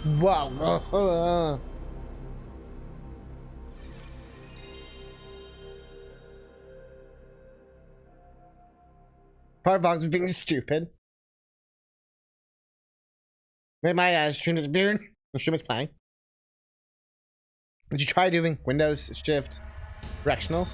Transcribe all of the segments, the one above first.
Wow. Part of Vox was being stupid. Wait, my stream disappeared. The stream is playing. Did you try doing Windows Shift directional?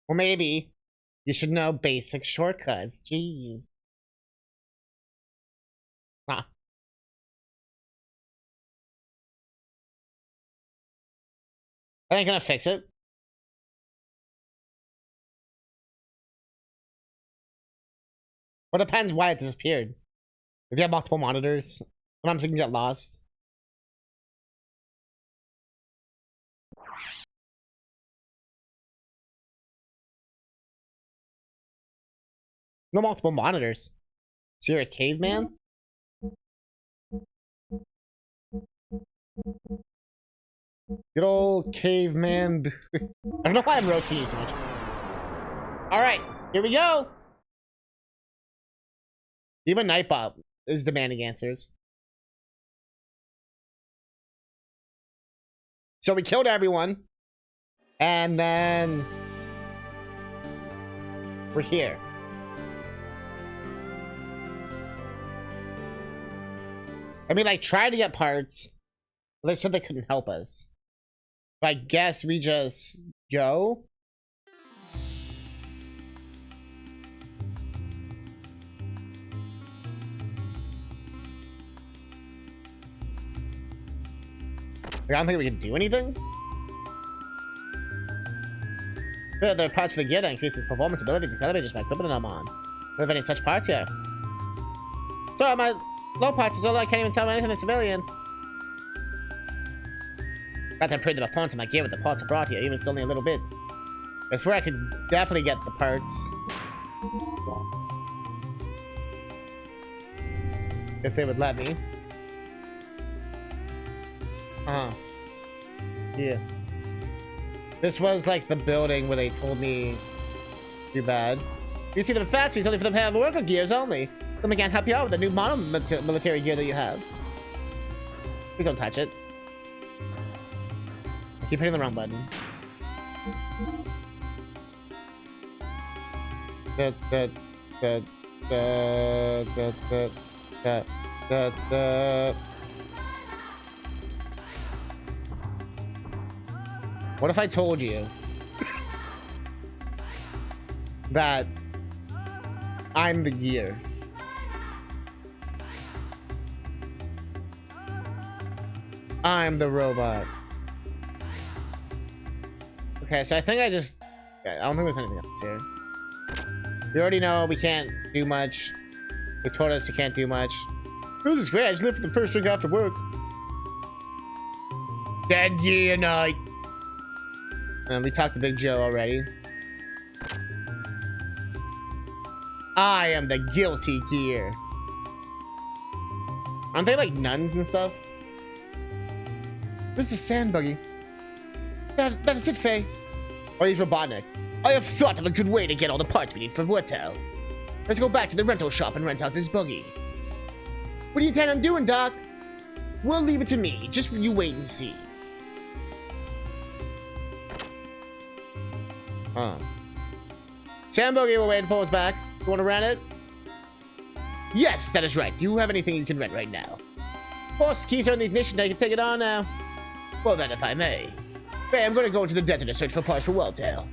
Well, maybe you should know basic shortcuts. Jeez. Huh. That ain't gonna fix it. Well, it depends why it disappeared. If you have multiple monitors, sometimes it can get lost. No multiple monitors. So you're a caveman? Good old caveman. I don't know why I'm roasting you so much. Alright, here we go. Even Nightbot is demanding answers. So we killed everyone. And then we're here. I mean, like, tried to get parts. But they said they couldn't help us. But I guess we just go. I don't think we can do anything. There are parts for the gear that increases performance abilities and elevators by equipping them on. Do we have any such parts here? So my low parts are so low I can't even tell anything to civilians. Got to improve the performance of my gear with the parts I brought here, even if it's only a little bit. I swear I could definitely get the parts. If they would let me. Yeah. This was like the building where they told me too bad. You see them fast fees only for the pair of worker gears only. Then we can't help you out with the new modern military gear that you have. Please don't touch it. I keep hitting the wrong button. What if I told you that I'm the gear? I'm the robot. Okay, so I think I just... I don't think there's anything else here. We already know we can't do much. They told us you can't do much. This is great. I just live for the first drink after work. Dead year night. We talked to Big Joe already. I am the guilty gear. Aren't they like nuns and stuff? This is Sand Buggy. That is it, Faye. Oh, he's Robotnik. I have thought of a good way to get all the parts we need for Hotel. Let's go back to the rental shop and rent out this buggy. What do you intend on doing, Doc? We'll leave it to me. Just you wait and see. Sand Buggy will wait and pull us back. You want to rent it? Yes, that is right. Do you have anything you can rent right now? Boss, keys are in the ignition. I can take it on now. Well then, if I may. Hey, I'm gonna go into the desert to search for parts for Welltail.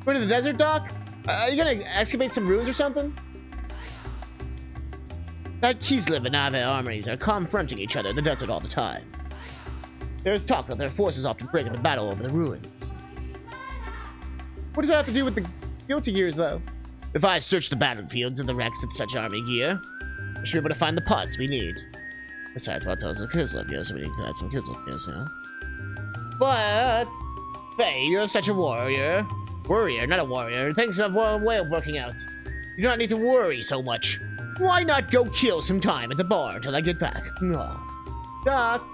Going to the desert, Doc? Are you gonna excavate some ruins or something? That Kislev and Ave armies are confronting each other in the desert all the time. There's talk that their forces often break into battle over the ruins. What does that have to do with the guilty gears, though? If I search the battlefields and the wrecks of such army gear, I should be able to find the parts we need. Besides, Welltail's a Kislev gear, so we need to add some Kislev gears, you know? But Hey, you're such a warrior. Warrior, not a warrior. Things have one way of working out. You do not need to worry so much. Why not go kill some time at the bar until I get back? Oh. Doc.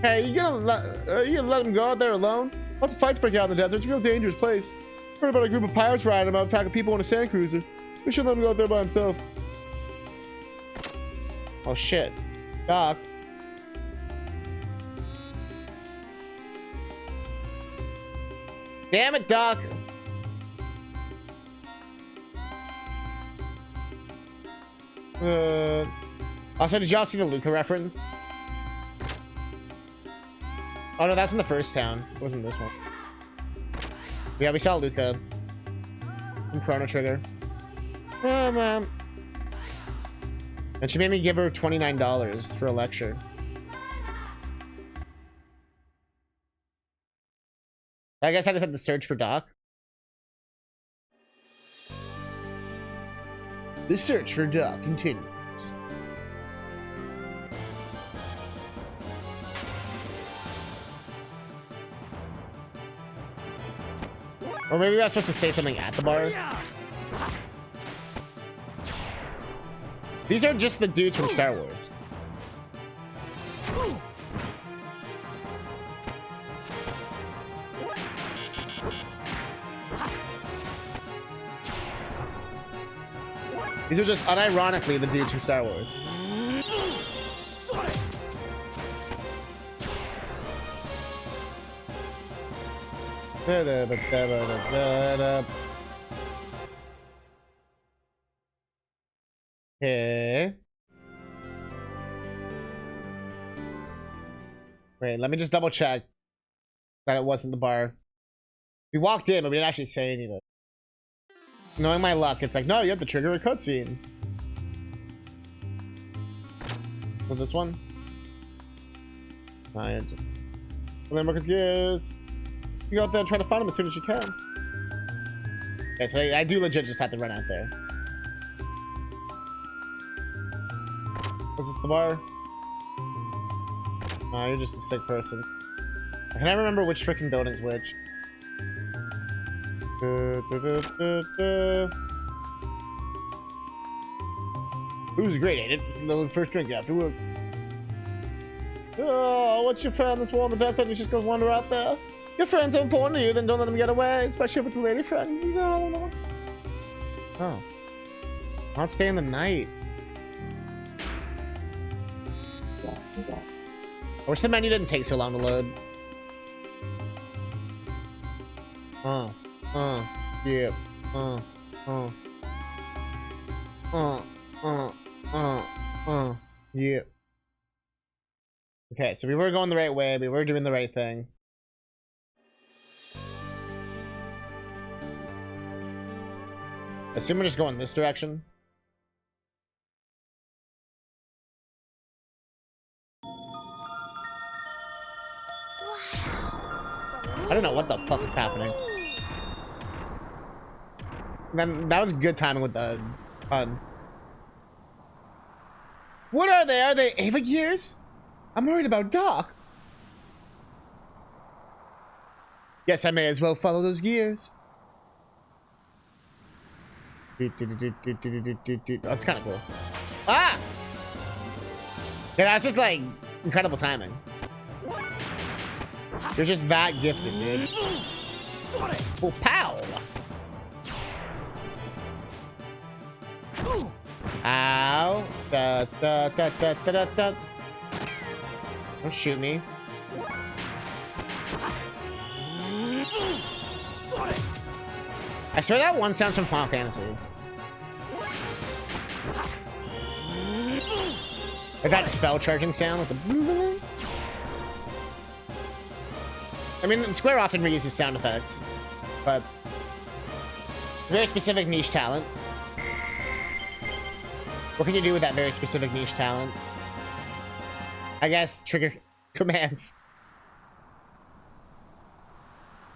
Hey, you gonna let him go out there alone? Lots of fights break out in the desert. It's a real dangerous place. Heard about a group of pirates riding about attacking people on a sand cruiser. We shouldn't let him go out there by himself. Oh shit. Doc. Damn it, Doc. Also, did y'all see the Luca reference? Oh no, that's in the first town. It wasn't this one. Yeah, we saw Luca. From Chrono Trigger. Oh, man. And she made me give her $29 for a lecture. I guess I just have to search for Doc. The search for Doc continues. Or maybe I was supposed to say something at the bar. These are just the dudes from Star Wars. These are just unironically the dudes from Star Wars. Okay. Wait, let me just double check that it wasn't the bar. We walked in, but we didn't actually say anything. Knowing my luck, it's like, no, you have to trigger a cutscene. Was this one? No, Xenogears. You go out there and try to find him as soon as you can. Okay, so I do legit just have to run out there. Was this the bar? No, you're just a sick person. I can never remember which freaking building's which. Ooh, great, ain't it? The first drink after work. Oh, what's your friend that's on the best side? You just go wander out there. Your friends are important to you, then don't let them get away, especially if it's a lady friend. No. Oh. Not staying the night. I wish the menu didn't take so long to load. Yeah. Yeah. Okay, so we were going the right way. We were doing the right thing. I assume we're just going this direction. I don't know what the fuck is happening. Then that was good timing with the pun. What are they? Are they Xenogears? I'm worried about Doc. Guess I may as well follow those gears. That's kind of cool. Ah! Yeah, that's just like incredible timing. You're just that gifted, dude. Oh, pow! Ow! Da. Don't shoot me. I swear that one sounds from Final Fantasy. Like that spell charging sound, like the. I mean, Square often reuses sound effects, but very specific niche talent. What can you do with that very specific niche talent? I guess trigger commands.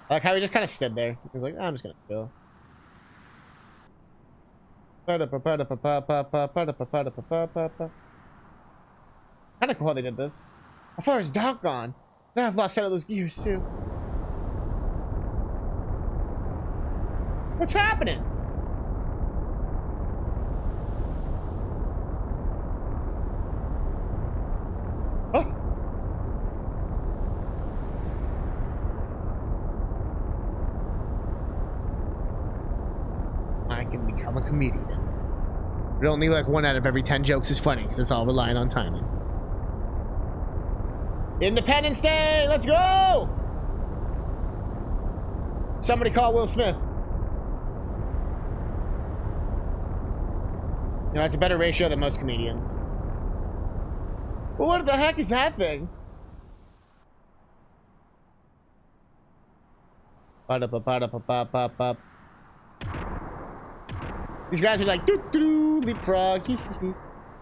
I like how he just kind of stood there. He was like, oh, I'm just gonna chill. Kind of cool how they did this. How far is Doc gone? Now I've lost sight of those gears too. What's happening? Oh. I can become a comedian. But only like 1 out of every 10 jokes is funny because it's all relying on timing. Independence Day! Let's go! Somebody call Will Smith. You know, that's a better ratio than most comedians. Well, what the heck is that thing? These guys are like, doo-doo, leapfrog.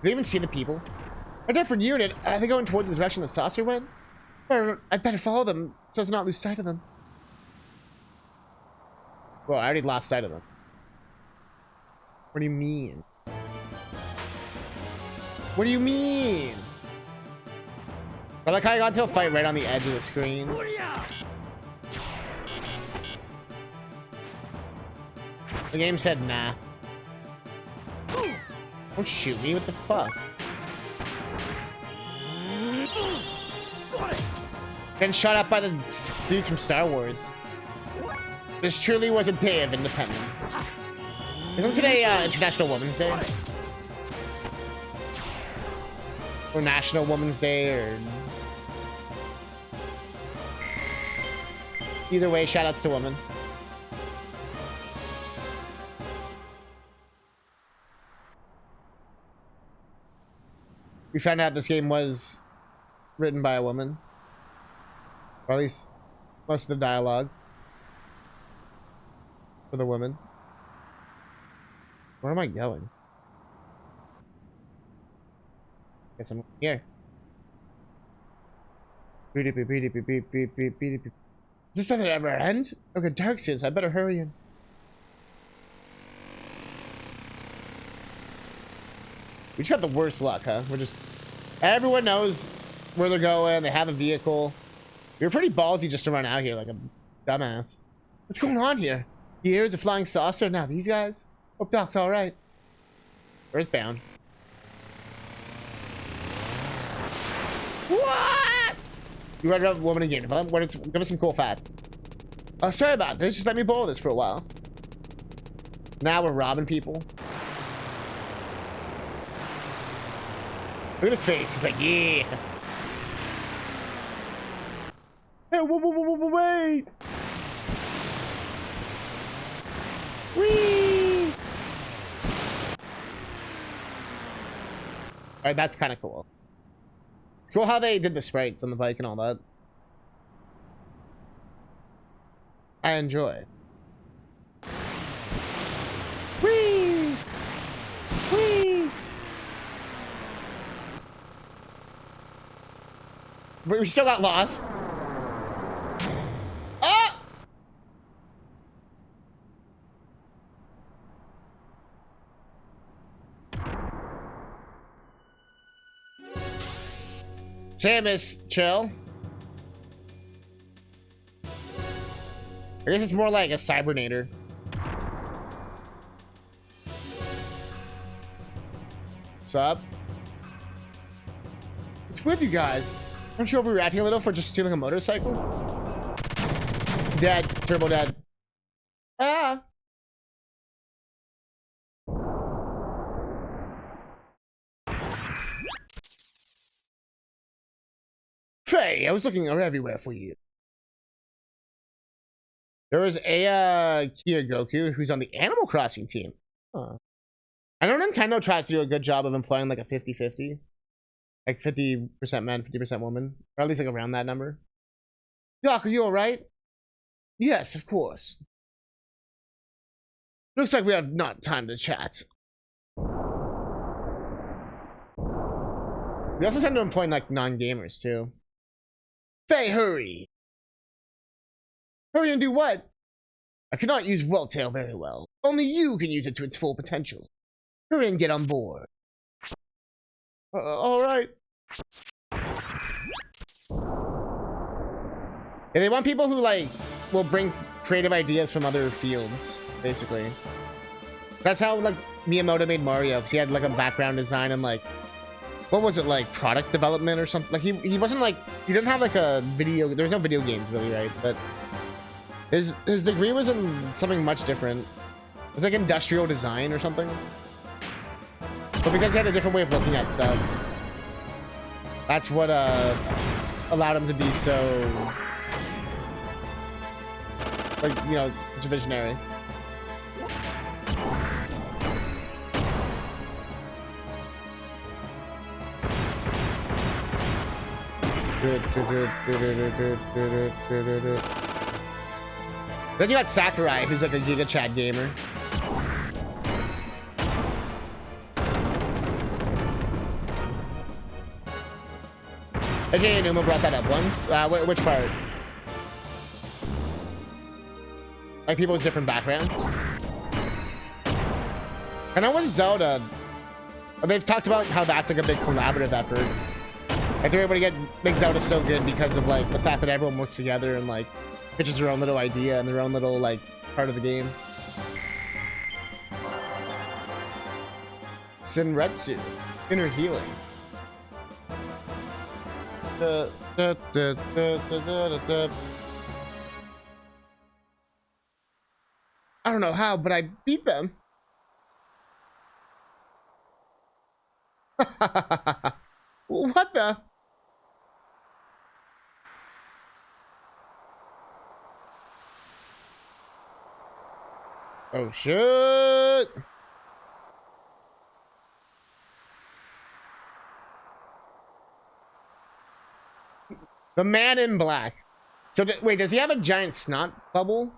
They even see the people. A different unit. Are they going towards the direction the saucer went? Or I'd better follow them so as not lose sight of them. Well, I already lost sight of them. What do you mean? What do you mean? I like how I got into a fight right on the edge of the screen. The game said nah. Don't shoot me, what the fuck? Been shot up by the dudes from Star Wars. This truly was a day of independence. Isn't today International Women's Day? Or National Women's Day, or... Either way, shoutouts to women. We found out this game was written by a woman. Or at least most of the dialogue. For the women. Where am I going? Guess I'm here. Does this doesn't ever end? Okay, dark scenes. I better hurry in. We just got the worst luck, huh? We're just... Everyone knows where they're going. They have a vehicle. We were pretty ballsy just to run out here like a dumbass. What's going on here? Here's a flying saucer. Now these guys? Hope Doc's alright. Earthbound. What? You read about woman again. Give us some cool facts. Oh, sorry about this. Just let me borrow this for a while. Now we're robbing people. Look at his face. He's like, yeah. Hey, wait. Whee! Alright, that's kind of cool. Cool how they did the sprites on the bike and all that. I enjoy. Whee! Whee! We still got lost. Ah! Samus, chill. I guess it's more like a Cybernator. What's up? What's with you guys? Aren't you overreacting a little for just stealing a motorcycle? Dead. Turbo dead. Ah! Faye, I was looking everywhere for you. There was a Kia Goku who's on the Animal Crossing team. Huh. I know Nintendo tries to do a good job of employing like a 50-50. Like 50% men, 50% woman. Or at least like around that number. Doc, are you alright? Yes, of course. Looks like we have not time to chat. We also tend to employ like non-gamers too. Faye, hurry! Hurry and do what? I cannot use Welltail very well. Only you can use it to its full potential. Hurry and get on board. Alright. Yeah, they want people who like will bring creative ideas from other fields, basically. That's how like Miyamoto made Mario, because he had like a background design and like, what was it, like product development or something? Like he wasn't like, he didn't have like a video, there was no video games really, right? But his degree was in something much different. It was like industrial design or something. But because he had a different way of looking at stuff, that's what allowed him to be so, like, you know, such a visionary. Then you got Sakurai, who's like a Giga Chad gamer. AJ Numa brought that up once. Which part? Like people with different backgrounds. And I was Zelda. They've talked about how that's like a big collaborative effort. Like they're able to make Zelda so good because of like the fact that everyone works together and like pitches their own little idea and their own little like part of the game. Senretsu, inner healing. I don't know how, but I beat them. What the? Oh shit. The man in black. So wait, does he have a giant snot bubble?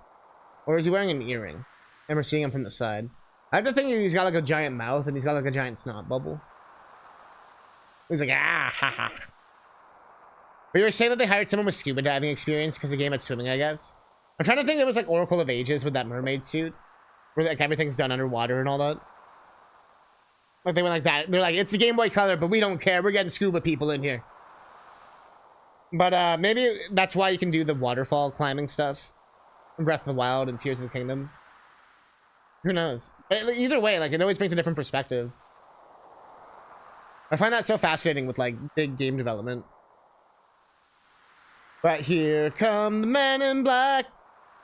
Or is he wearing an earring? And we're seeing him from the side. I have to think he's got like a giant mouth and he's got like a giant snot bubble. He's like, ah, ha, ha. But you were saying that they hired someone with scuba diving experience because the game had swimming, I guess. I'm trying to think it was like Oracle of Ages with that mermaid suit. Where like everything's done underwater and all that. Like they went like that. They're like, it's the Game Boy Color, but we don't care. We're getting scuba people in here. But maybe that's why you can do the waterfall climbing stuff in Breath of the Wild and Tears of the Kingdom. Who knows? But either way, like it always brings a different perspective. I find that so fascinating with like big game development. But here come the Man in Black.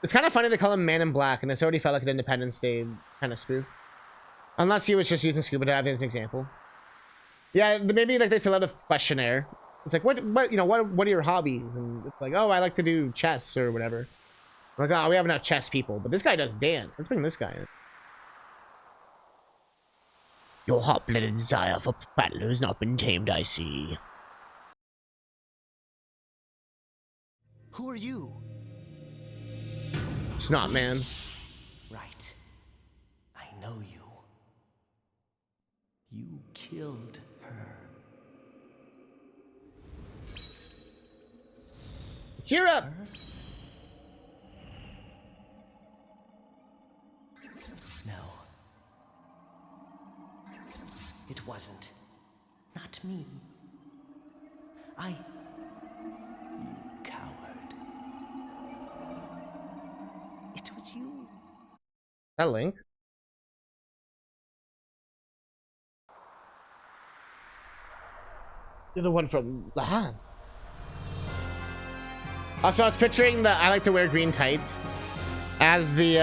It's kind of funny they call him Man in Black, and this already felt like an Independence Day kind of spoof. Unless he was just using scuba diving as an example. Yeah, maybe like they fill out a questionnaire. It's like, what are your hobbies? And it's like, oh, I like to do chess or whatever. I'm like, oh, we have enough chess people, but this guy does dance. Let's bring this guy in. Your hot-blooded desire for battle has not been tamed, I see. Who are you? Snot man. Right. I know you. You killed her. Kira! Her? No. It wasn't. Not me. You coward. It was you. That Link? You're the one from Lahan. Also, I was picturing the I like to wear green tights as the,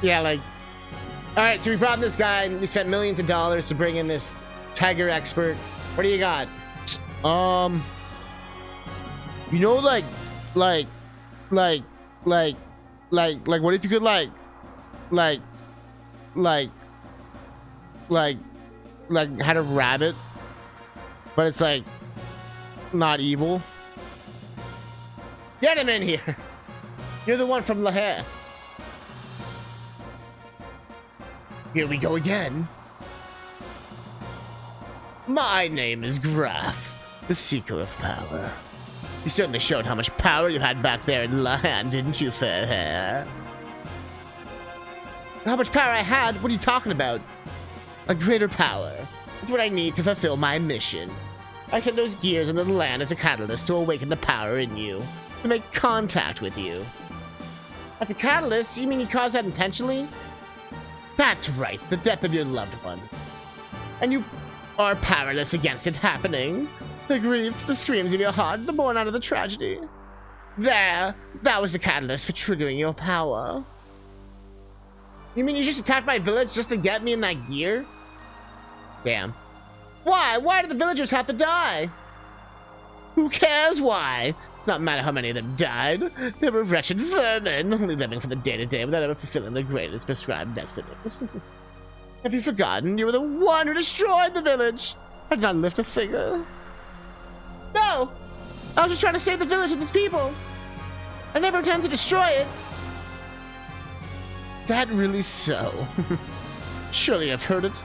yeah, like, all right, so we brought in this guy, and we spent millions of dollars to bring in this tiger expert. What do you got? You know, like, what if you could, had a rabbit, but it's, like, not evil? Get him in here. You're the one from Lahair. Here we go again. My name is Graf, the Seeker of Power. You certainly showed how much power you had back there in Lahan, didn't you, fair hair? How much power I had? What are you talking about? A greater power. That's what I need to fulfill my mission. I sent those gears into the land as a catalyst to awaken the power in you, to make contact with you. As a catalyst, you mean you caused that intentionally? That's right, the death of your loved one. And you are powerless against it happening. The grief, the screams of your heart, the born out of the tragedy. There, that was the catalyst for triggering your power. You mean you just attacked my village just to get me in that gear? Damn. Why? Why did the villagers have to die? Who cares why? It's not matter how many of them died. They were wretched vermin, only living for the day-to-day without ever fulfilling their greatest prescribed destinies. Have you forgotten? You were the one who destroyed the village. I did not lift a finger. No! I was just trying to save the village and its people. I never intended to destroy it. Is that really so? Surely I've heard it.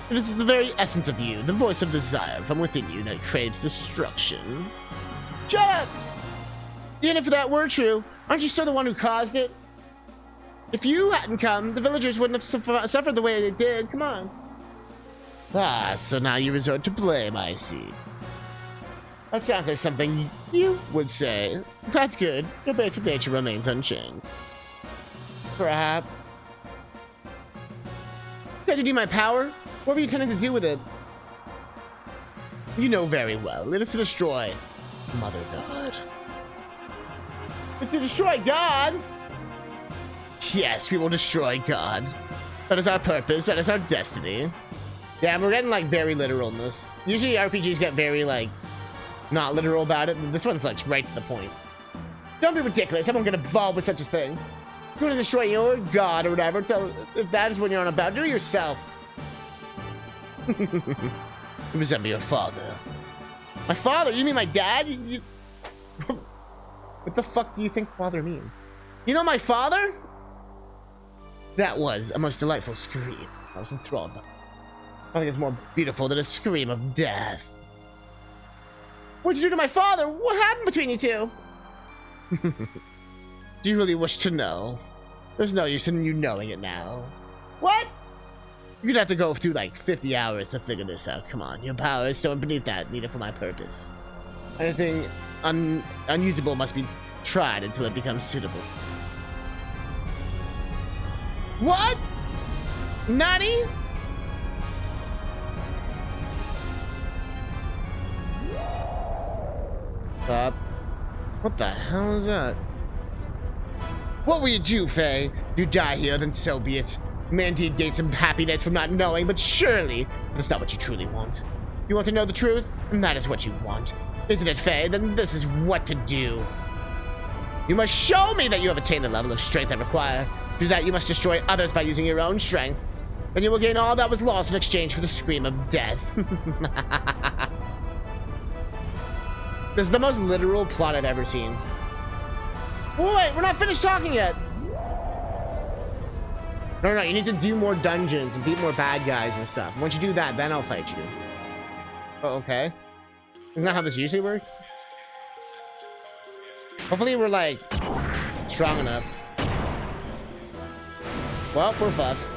It is the very essence of you, the voice of desire from within you that craves destruction. Shut up! Even if that were true, aren't you still the one who caused it? If you hadn't come, the villagers wouldn't have suffered the way they did. Come on. Ah, so now you resort to blame, I see. That sounds like something you would say. That's good. Your basic nature remains unchanged. Crap. Tried to do my power? What were you intending to do with it? You know very well. It is to destroy Mother God. But to destroy God? Yes, we will destroy God. That is our purpose. That is our destiny. Yeah, we're getting like very literal in this. Usually RPGs get very like not literal about it. This one's like right to the point. Don't be ridiculous. I won't get involved with such a thing. You're gonna destroy your god or whatever. So if that is what you're on about, do it yourself. You resemble your father. My father? You mean my dad? What the fuck do you think father means? You know my father? That was a most delightful scream. I was enthralled by it. I think it's more beautiful than a scream of death. What'd you do to my father? What happened between you two? Do you really wish to know? There's no use in you knowing it now. What? You're gonna have to go through like 50 hours to figure this out. Come on, your power is still beneath that, needed for my purpose. Anything unusable must be tried until it becomes suitable. What? Nani? Stop. What the hell is that? What will you do, Faye? If you die here, then so be it. You may indeed gain some happiness from not knowing, but surely that's not what you truly want. You want to know the truth? And that is what you want. Isn't it, Faye? Then this is what to do. You must show me that you have attained the level of strength I require. To do that, you must destroy others by using your own strength. Then you will gain all that was lost in exchange for the scream of death. This is the most literal plot I've ever seen. Oh, wait, we're not finished talking yet. No, you need to do more dungeons and beat more bad guys and stuff. Once you do that, then I'll fight you. Oh, okay. Isn't that how this usually works? Hopefully we're, like, strong enough. Well, we're fucked.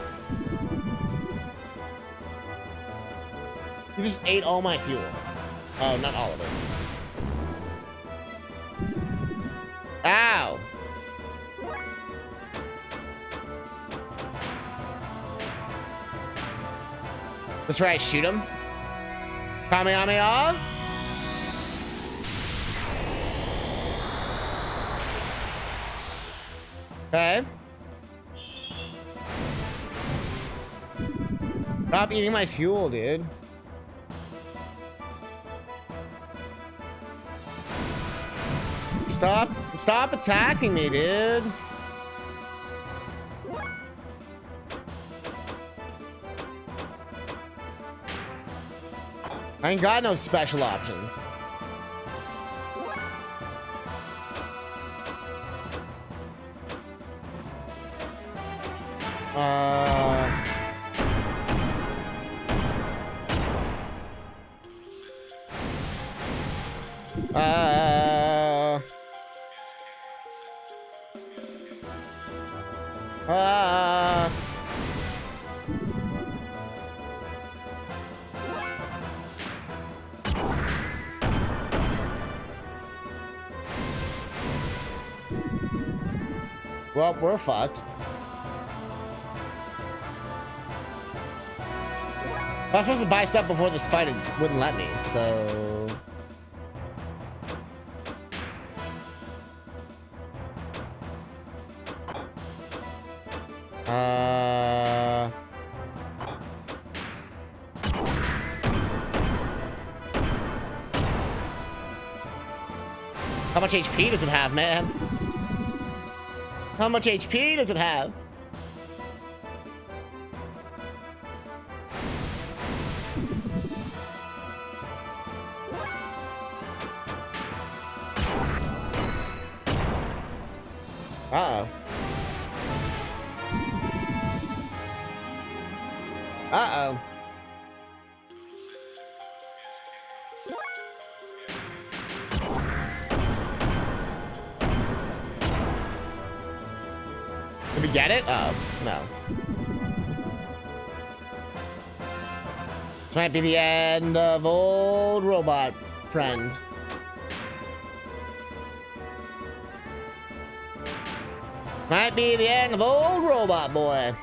You just ate all my fuel. Oh, not all of it. Ow! That's right, shoot him. Kamehameha! Okay. Stop eating my fuel, dude. Stop attacking me, dude. I ain't got no special option. Well, we're fucked. I was supposed to buy stuff before this fight, it wouldn't let me, so... How much HP does it have, man? How much HP does it have? Uh-oh. Uh-oh. Did we get it? Oh, no. This might be the end of old robot friend. Might be the end of old robot boy.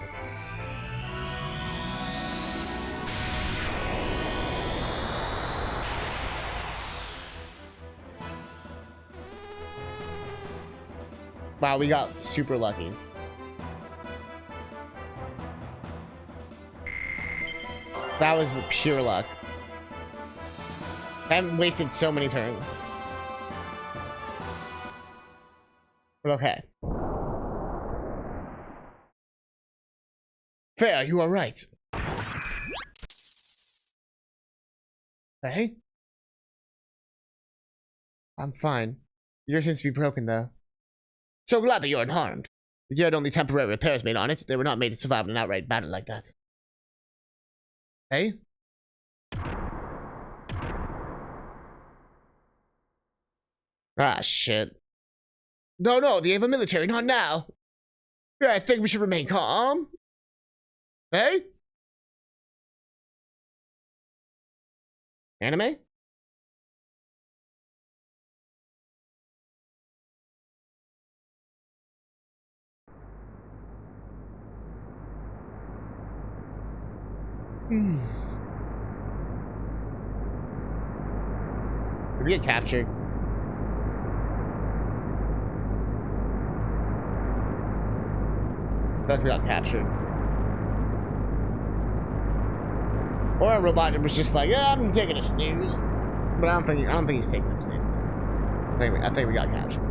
Wow, we got super lucky. That was pure luck. I haven't wasted so many turns. But okay. Fair, you are right. Hey? I'm fine. Yours seems to be broken, though. So glad that you're unharmed. You had only temporary repairs made on it. They were not made to survive in an outright battle like that. Hey? Ah, shit. No, the Ava military, not now. Yeah, I think we should remain calm. Hey? Anime? Did we get captured? I thought we got captured. Or a robot was just like, yeah, I'm taking a snooze. But I don't think he's taking a snooze. I think we got captured.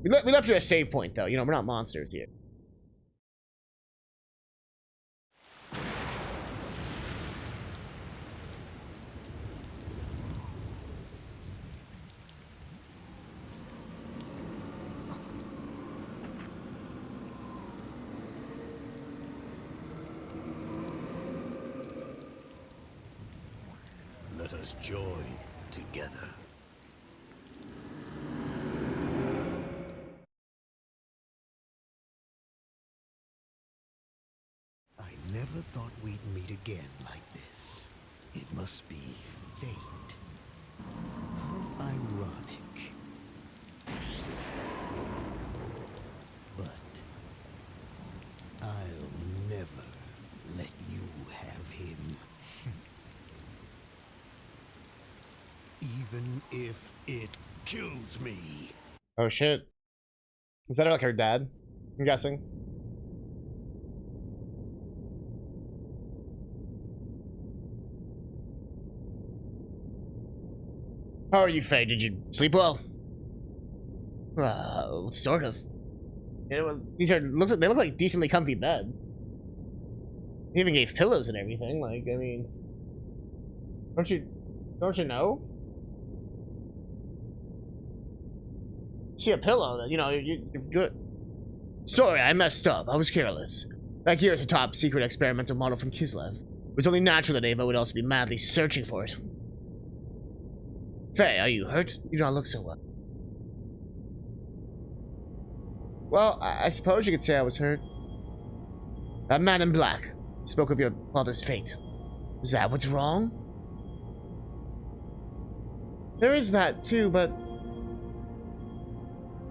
We left you a save point, though. You know, we're not monsters here. Let us join together. I never thought we'd meet again like this. It must be fate. How ironic. But I'll never let you have him. Even if it kills me. Oh shit. Was that like her dad? I'm guessing. How are you, Faye? Did you sleep well? Sort of. You know, they look like decently comfy beds. They even gave pillows and everything. Like, I mean, don't you know? See a pillow, then you know you're good. Sorry, I messed up. I was careless. Back here is a top secret experimental model from Kislev. It was only natural that Ava would also be madly searching for it. Faye, are you hurt? You do not look so well. Well, I suppose you could say I was hurt. That man in black spoke of your father's fate. Is that what's wrong? There is that too, but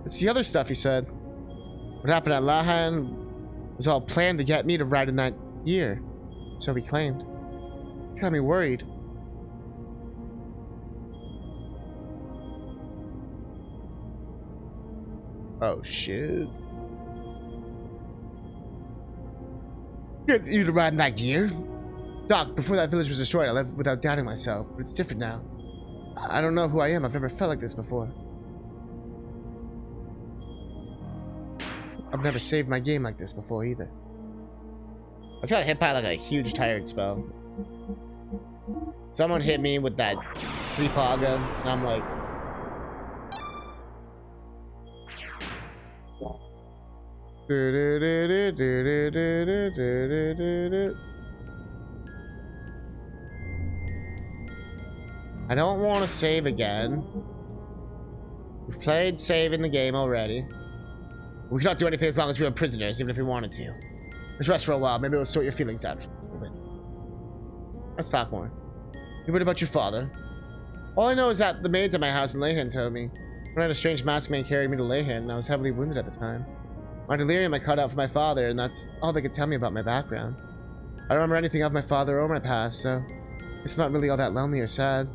it's the other stuff he said. What happened at Lahan was all planned to get me to ride in that year, so he claimed. It's got me worried. Oh shit. Get you to ride in that gear? Doc, before that village was destroyed, I lived without doubting myself, but it's different now. I don't know who I am. I've never felt like this before. I've never saved my game like this before either. I just got hit by like a huge tired spell. Someone hit me with that sleep hogga, and I'm like... I don't want to save again. We've played saving the game already. We cannot do anything as long as we are prisoners, even if we wanted to. Let's rest for a while. Maybe it'll sort your feelings out a little bit. Let's talk more. You heard about your father? All I know is that the maids at my house in Leyhin told me. When I had a strange masked man carried me to Leyhin, and I was heavily wounded at the time. My delirium I cut out for my father, and that's all they could tell me about my background. I don't remember anything of my father or my past, so it's not really all that lonely or sad.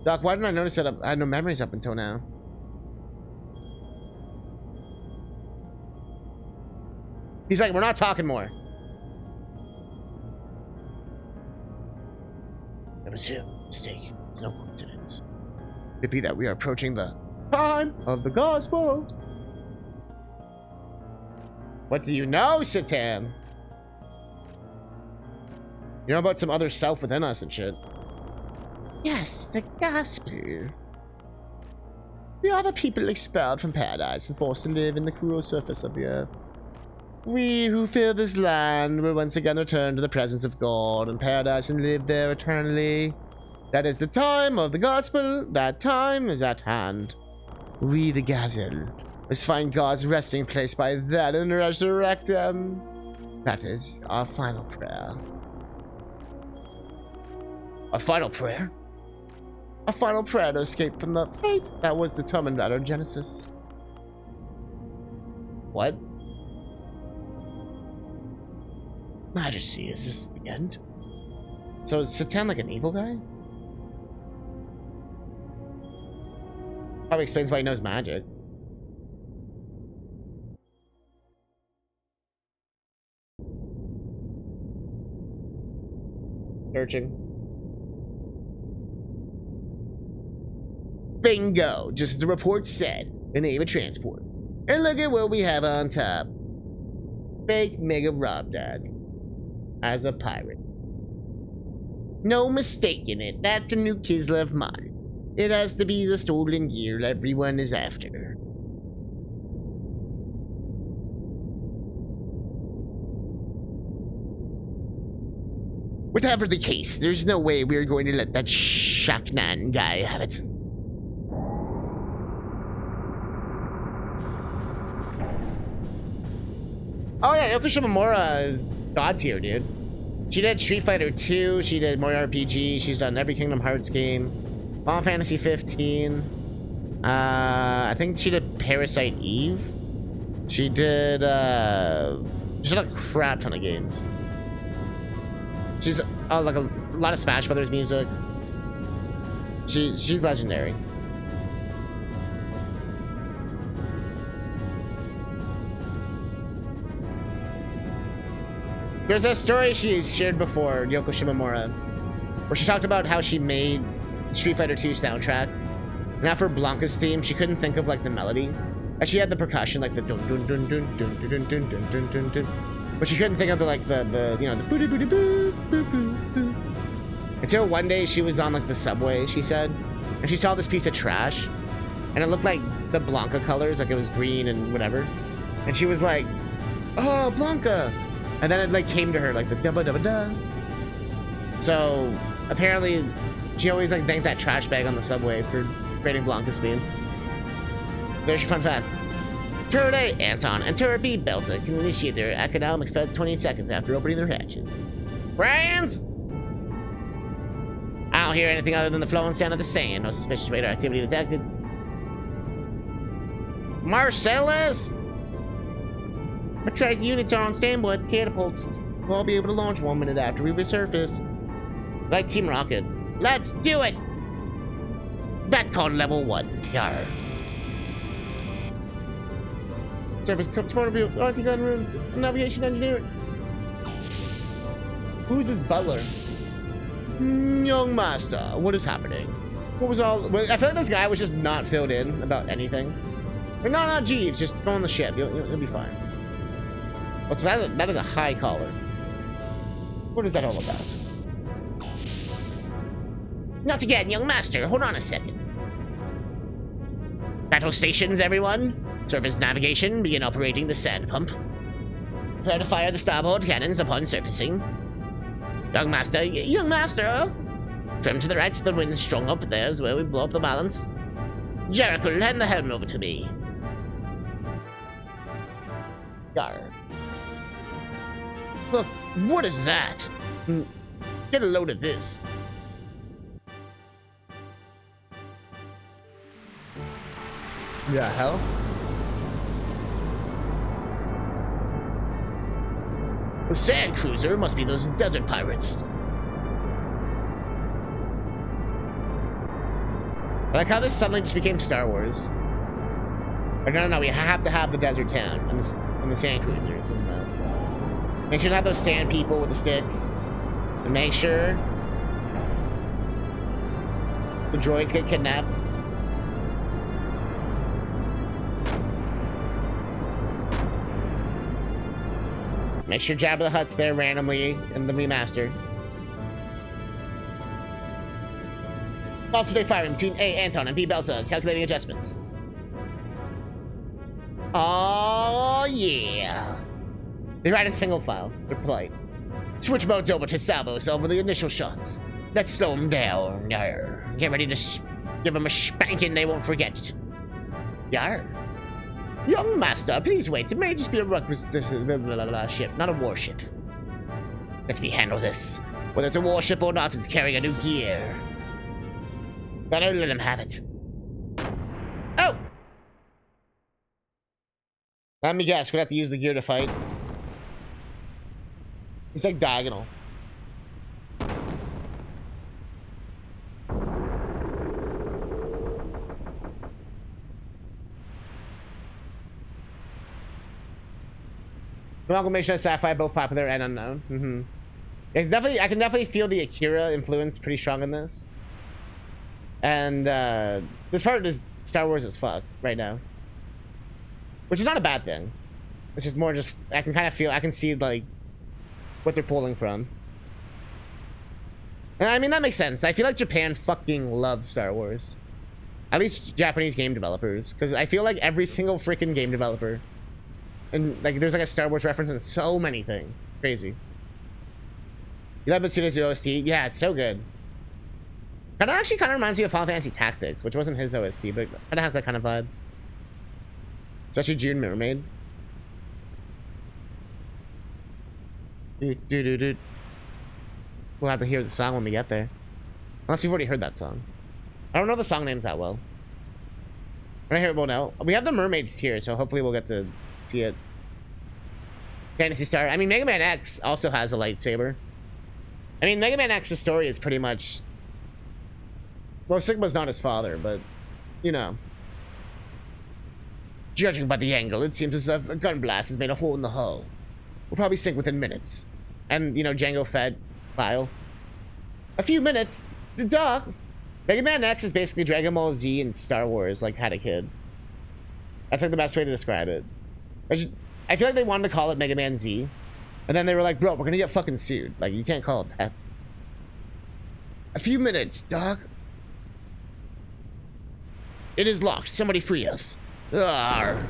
Doc, why didn't I notice that I had no memories up until now? He's like, we're not talking more. It was him. Mistake. It's no coincidence. Could be that we are approaching the time of the gospel. What do you know, Satan? You know about some other self within us and shit. Yes, the gospel. We are the people expelled from paradise and forced to live in the cruel surface of the earth. We who fill this land will once again return to the presence of God in paradise and live there eternally. That is the time of the gospel. That time is at hand. We, the Gazelle, must find God's resting place by that and resurrect him. That is our final prayer. Our final prayer? Our final prayer to escape from the fate that was determined at our Genesis. What? Majesty, is this the end? So is Satan like an evil guy? Probably explains why he knows magic. Searching. Bingo! Just as the report said, the name of transport. And look at what we have on top. Fake Mega Rob Dad. As a pirate. No mistaking it, that's a new Kislev mod. It has to be the stolen gear everyone is after. Whatever the case, there's no way we're going to let that Shaknan guy have it. Oh yeah, Yoko Shimomura is God tier, dude. She did Street Fighter 2, she did Mario RPG, she's done every Kingdom Hearts game, Final Fantasy 15. I think she did Parasite Eve. She did she's done a crap ton of games. She's like a lot of Smash Brothers music. She's legendary. There's a story she shared before, Yoko Shimomura, where she talked about how she made Street Fighter 2 soundtrack. And now for Blanca's theme, she couldn't think of like the melody. And she had the percussion, like the dun dun dun dun dun dun dun dun dun dun dun. But she couldn't think of the like the you know the boo boo boo boo boo boo. Until one day she was on like the subway, she said, and she saw this piece of trash, and it looked like the Blanca colors, like it was green and whatever. And she was like, "Oh, Blanca!" And then it like came to her like the da da da da. So apparently, she always like thanked that trash bag on the subway for creating Blanca's theme. There's your fun fact. Turret A, Anton, and Turret B, Belta, can initiate their economics for 20 seconds after opening their hatches. Friends! don't hear anything other than the flowing sound of the sand. No suspicious radar activity detected. Marcellus! Attract units are on standby at the catapults. We'll all be able to launch 1 minute after we resurface. Like Team Rocket. Let's do it! Batcon level 1. Yar. Surface component anti-gun runes. Navigation engineering. Who's his butler? Young master, what is happening? What was all? I feel like this guy was just not filled in about anything. But no, Jeeves, just go on the ship. You'll be fine. Well, so that is a high collar. What is that all about? Not again, young master. Hold on a second. Battle stations, everyone. Surface navigation. Begin operating the sand pump. Prepare to fire the starboard cannons upon surfacing. Young master. Trim to the right. The wind's strong up. There's where we blow up the balance. Jericho, hand the helm over to me. Yar. Look, what is that? Get a load of this. Yeah, hell? The sand cruiser must be those desert pirates. I like how this suddenly just became Star Wars. Like, no, we have to have the desert town and the sand cruisers and make sure to have those sand people with the sticks, and make sure the droids get kidnapped. Make sure Jabba the Hutt's there randomly in the remaster. Alternate firing between A, Anton, and B, Belta. Calculating adjustments. Oh, yeah. They write a single file. They're polite. Switch modes over to salvos over the initial shots. Let's slow them down. Yarr. Get ready to give them a spanking they won't forget. Yarr. Young master, please wait. It may just be a ship, not a warship. Let me handle this. Whether it's a warship or not, it's carrying a new gear. Better let him have it. Oh! Let me guess, we're gonna have to use the gear to fight. It's like diagonal. Amalgamation of sci-fi, both popular and unknown. It's definitely, I can definitely feel the Akira influence pretty strong in this. And this part is Star Wars as fuck right now, which is not a bad thing. It's just more just I can kind of feel, I can see like what they're pulling from. And I mean that makes sense. I feel like Japan fucking loves Star Wars, at least Japanese game developers, because I feel like every single freaking game developer. And like, there's like a Star Wars reference in so many things. Crazy. You love Mitsuda's OST? Yeah, it's so good. Kind of actually kind of reminds me of Final Fantasy Tactics, which wasn't his OST, but kind of has that kind of vibe. Especially June Mermaid. We'll have to hear the song when we get there. Unless you've already heard that song. I don't know the song names that well. Right here, we'll know. We have the mermaids here, so hopefully we'll get to see it. Fantasy Star. I mean, Mega Man X also has a lightsaber. I mean, Mega Man X's story is pretty much... Well, Sigma's not his father, but, you know. Judging by the angle, it seems as if a gun blast has made a hole in the hull. We'll probably sink within minutes. And, you know, Jango Fett file. A few minutes? Duh! Mega Man X is basically Dragon Ball Z and Star Wars, like, had a kid. That's, like, the best way to describe it. I feel like they wanted to call it Mega Man Z. And then they were like, bro, we're gonna get fucking sued. Like, you can't call it that. A few minutes, dog. It is locked. Somebody free us. Arr.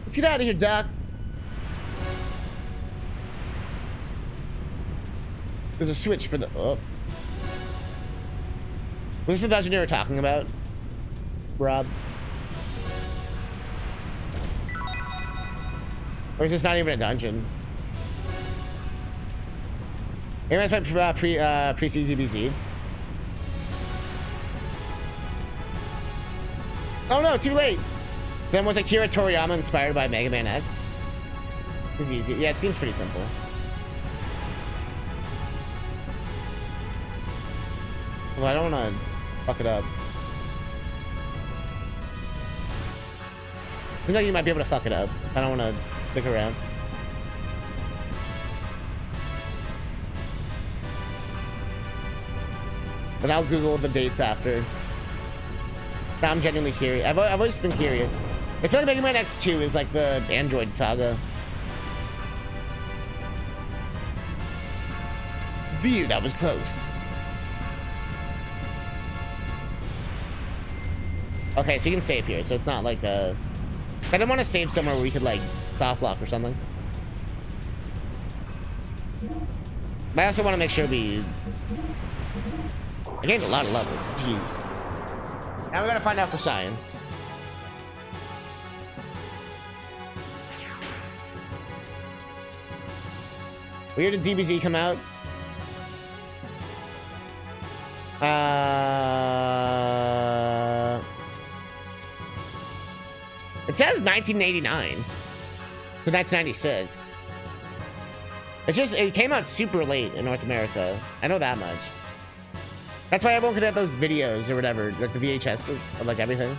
Let's get out of here, Doc. There's a switch for the... Oh. Was this the dungeon you were talking about, Rob? Or is this not even a dungeon? Maybe I spent pre-CDBZ. Oh no, too late. Then was Akira Toriyama inspired by Mega Man X? It's easy. Yeah, it seems pretty simple. Well, I don't want to fuck it up. Seems like you might be able to fuck it up. I don't want to stick around. But I'll Google the dates after. Now I'm genuinely curious. I've always been curious. I feel like Mega Man X2 is like the Android saga. Phew, that was close. Okay, so you can save here, so it's not like a... I didn't want to save somewhere where we could like soft lock or something. But I also want to make sure we... I gained a lot of levels, jeez. Now we gotta find out for science. Where did DBZ come out? It says 1989 to 1996. It's just, it came out super late in North America. I know that much. That's why everyone could have those videos or whatever, like the VHS of like everything.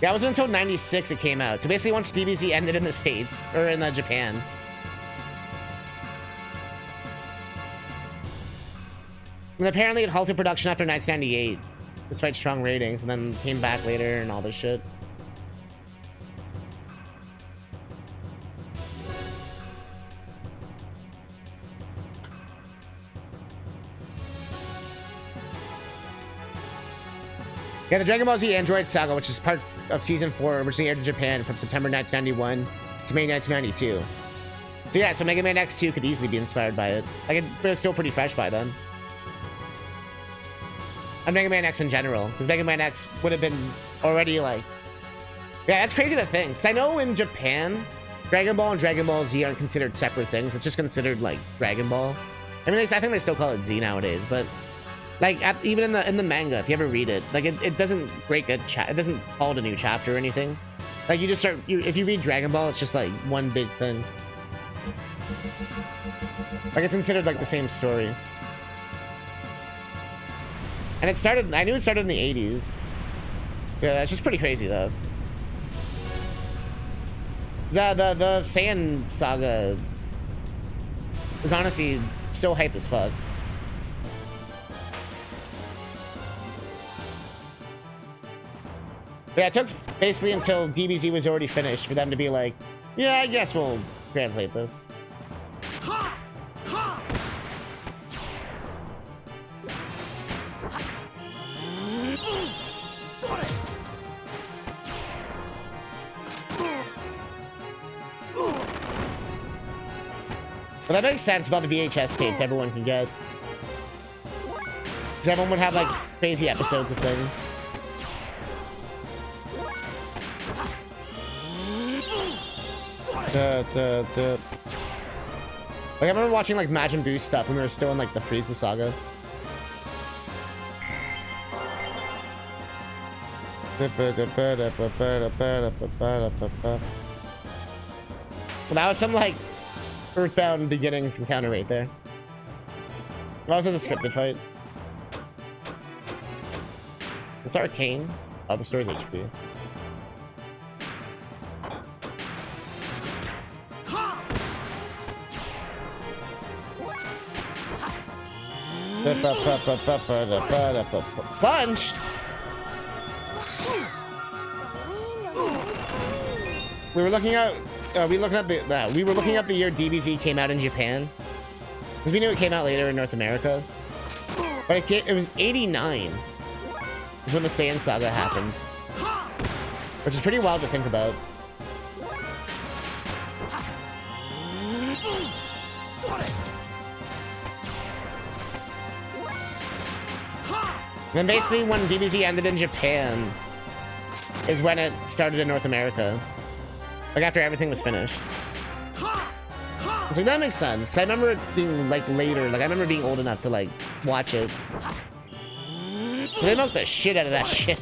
Yeah, it wasn't until 96 it came out. So basically once DBZ ended in the States, or in Japan. And apparently it halted production after 1998, despite strong ratings, and then came back later and all this shit. Yeah, the Dragon Ball Z Android Saga, which is part of Season 4, originally aired in Japan from September 1991 to May 1992. So yeah, so Mega Man X2 could easily be inspired by it. Like, it was still pretty fresh by then. And Mega Man X in general, because Mega Man X would have been already like... Yeah, that's crazy to think, because I know in Japan, Dragon Ball and Dragon Ball Z aren't considered separate things. It's just considered, like, Dragon Ball. I mean, I think they still call it Z nowadays, but... Like, even in the manga, if you ever read it, like, it doesn't break a it doesn't call it a new chapter or anything. Like, you just start... if you read Dragon Ball, it's just, like, one big thing. Like, it's considered, like, the same story. And it started... I knew it started in the 80s. So, that's just pretty crazy, though. The Saiyan saga is honestly still hype as fuck. But yeah, it took basically until DBZ was already finished for them to be like, yeah, I guess we'll translate this. Well, that makes sense with all the VHS tapes everyone can get. Because everyone would have, like, crazy episodes of things. Like, I remember watching, like, Majin Buu stuff when we were still in, like, the Frieza saga. Well, that was some, like, Earthbound Beginnings encounter right there. Well, this is a scripted fight. It's arcane. Oh, the story's HP. Punch! We were looking at we were looking at the year DBZ came out in Japan, because we knew it came out later in North America. But it was 89 is when the Saiyan saga happened, which is pretty wild to think about. And then basically when DBZ ended in Japan is when it started in North America. Like after everything was finished. It's like, that makes sense. Because I remember it being like later. Like I remember being old enough to like watch it. So they milked the shit out of that shit.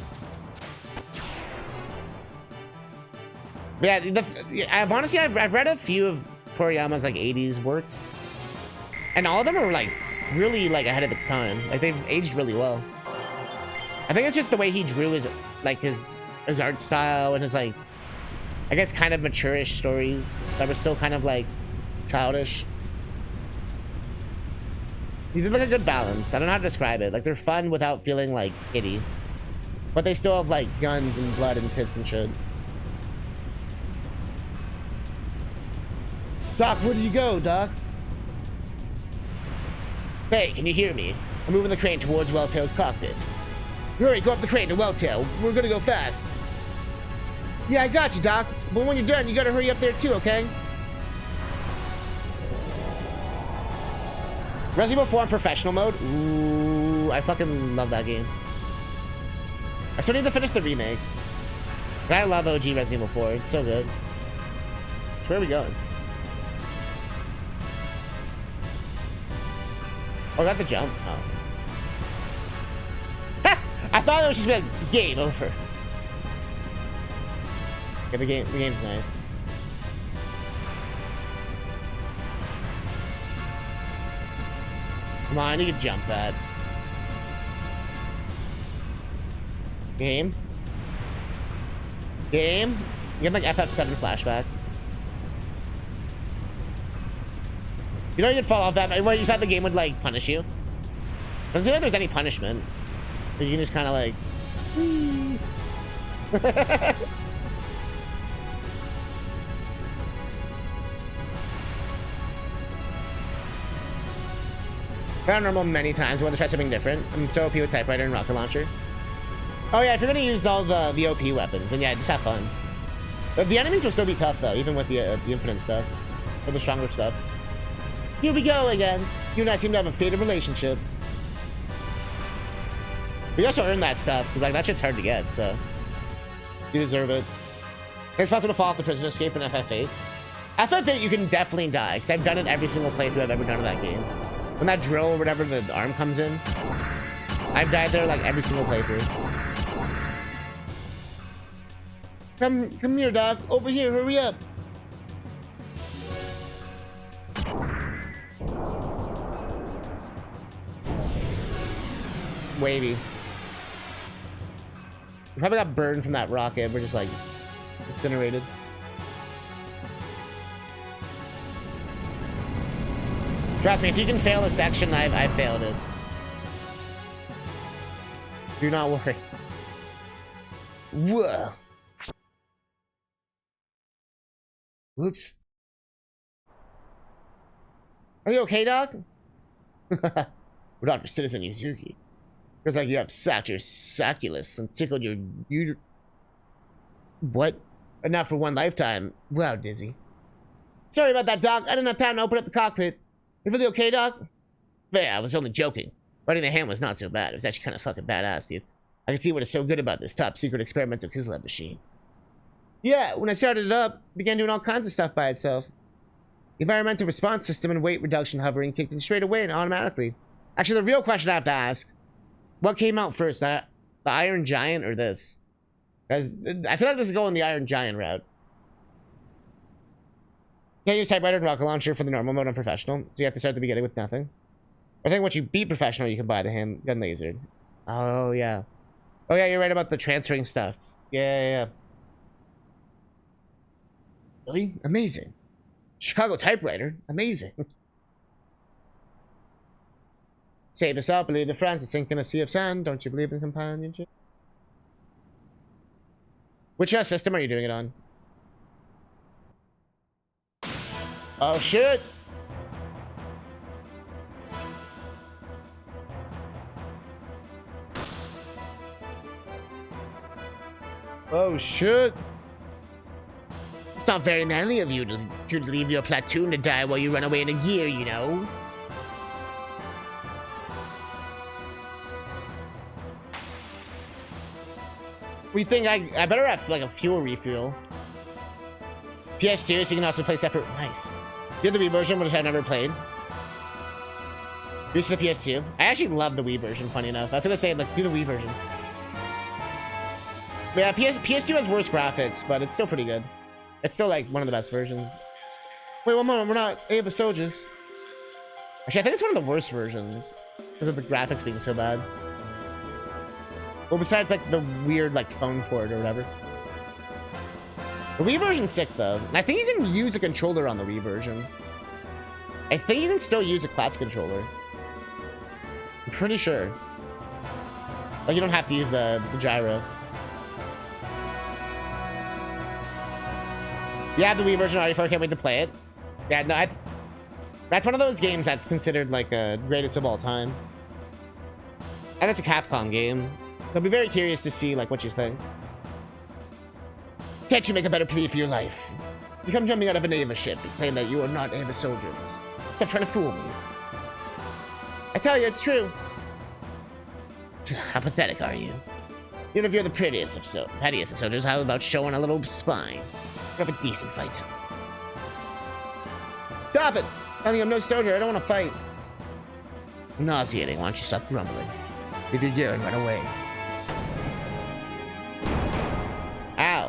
But yeah, I've honestly, I've read a few of Toriyama's like 80s works. And all of them are like really like ahead of its time. Like they've aged really well. I think it's just the way he drew his like his art style and his like, I guess kind of mature-ish stories that were still kind of like childish. He did like a good balance. I don't know how to describe it. Like they're fun without feeling like kiddie. But they still have like guns and blood and tits and shit. Doc, where do you go, Doc? Hey, can you hear me? I'm moving the crane towards Welltail's cockpit. Hurry, go up the crane to Welltail. We're gonna go fast. Yeah, I got you, Doc. But when you're done, you gotta hurry up there too, okay? Resident Evil 4 in professional mode? Ooh, I fucking love that game. I still need to finish the remake. But I love OG Resident Evil 4. It's so good. So where are we going? Oh, I got the jump. Oh. Ha! I thought it was just like game over. Okay, the game's nice. Come on, you can jump that. Game. You get like FF7 flashbacks. You know you could fall off that, where you thought the game would like punish you. It doesn't seem like there's any punishment. So you can just kind of like. Paranormal many times. I want to try something different. I'm so OP with typewriter and rocket launcher. Oh yeah, if you're gonna use all the OP weapons, then yeah, just have fun. The enemies will still be tough though, even with the infinite stuff, or the stronger stuff. Here we go again. You and I seem to have a fated relationship. We also earned that stuff because like that shit's hard to get, so you deserve it. It's possible to fall off the prison escape in FF8. FF8 you can definitely die because I've done it every single playthrough I've ever done of that game. When that drill or whatever the arm comes in, I've died there like every single playthrough. Come here, Doc. Over here, hurry up. Wavy. We probably got burned from that rocket. We're just like incinerated. Trust me, if you can fail a section, I've failed it. Do not worry. Whoa. Whoops. Are you okay, Doc? We're Dr. Citizen Yuzuki. Feels like you have sacked your succulus and tickled your What? Enough for one lifetime. Wow, Dizzy. Sorry about that, Doc. I didn't have time to open up the cockpit. You really okay, Doc? Yeah, I was only joking. Riding the hand was not so bad. It was actually kind of fucking badass, dude. I can see what is so good about this top secret experimental Kislab machine. Yeah, when I started it up, it began doing all kinds of stuff by itself. The environmental response system and weight reduction hovering kicked in straight away and automatically. Actually, the real question I have to ask, what came out first, the Iron Giant or this? Because I feel like this is going the Iron Giant route. Can't use typewriter and rocket launcher for the normal mode on professional, so you have to start at the beginning with nothing. I think once you beat professional, you can buy the handgun laser. Oh, yeah. Oh, yeah, you're right about the transferring stuff. Yeah. Really? Amazing. Chicago typewriter? Amazing. Save us up, believe the friends, sink in a sea of sand. Don't you believe in companionship? Which system are you doing it on? Oh, shit! Oh, shit! It's not very manly of you to leave your platoon to die while you run away in a gear, you know? We think I better have like a fuel refuel. PS2, so you can also play separate. Nice. You have the Wii version, which I've never played. Use the PS2. I actually love the Wii version, funny enough. I was gonna say, like, do the Wii version. But yeah, PS2 has worse graphics, but it's still pretty good. It's still, like, one of the best versions. Wait, one moment, we're not Ava Soldiers. Actually, I think it's one of the worst versions because of the graphics being so bad. Well, besides, like, the weird, like, phone port or whatever. The Wii version's sick, though. And I think you can use a controller on the Wii version. I think you can still use a classic controller. I'm pretty sure. Like, you don't have to use the gyro. Yeah, the Wii version already, I can't wait to play it. Yeah, no, that's one of those games that's considered, like, a greatest of all time. And it's a Capcom game. I'll be very curious to see, like, what you think. Can't you make a better plea for your life? You come jumping out of an Ava ship and claim that you are not Ava soldiers. Stop trying to fool me. I tell you, it's true. How pathetic are you? Even if you're the pettiest of soldiers, how about showing a little spine? Have a decent fight. Stop it! I think I'm no soldier. I don't want to fight. Nauseating. Why don't you stop grumbling? Leave your gear and run away. Ow.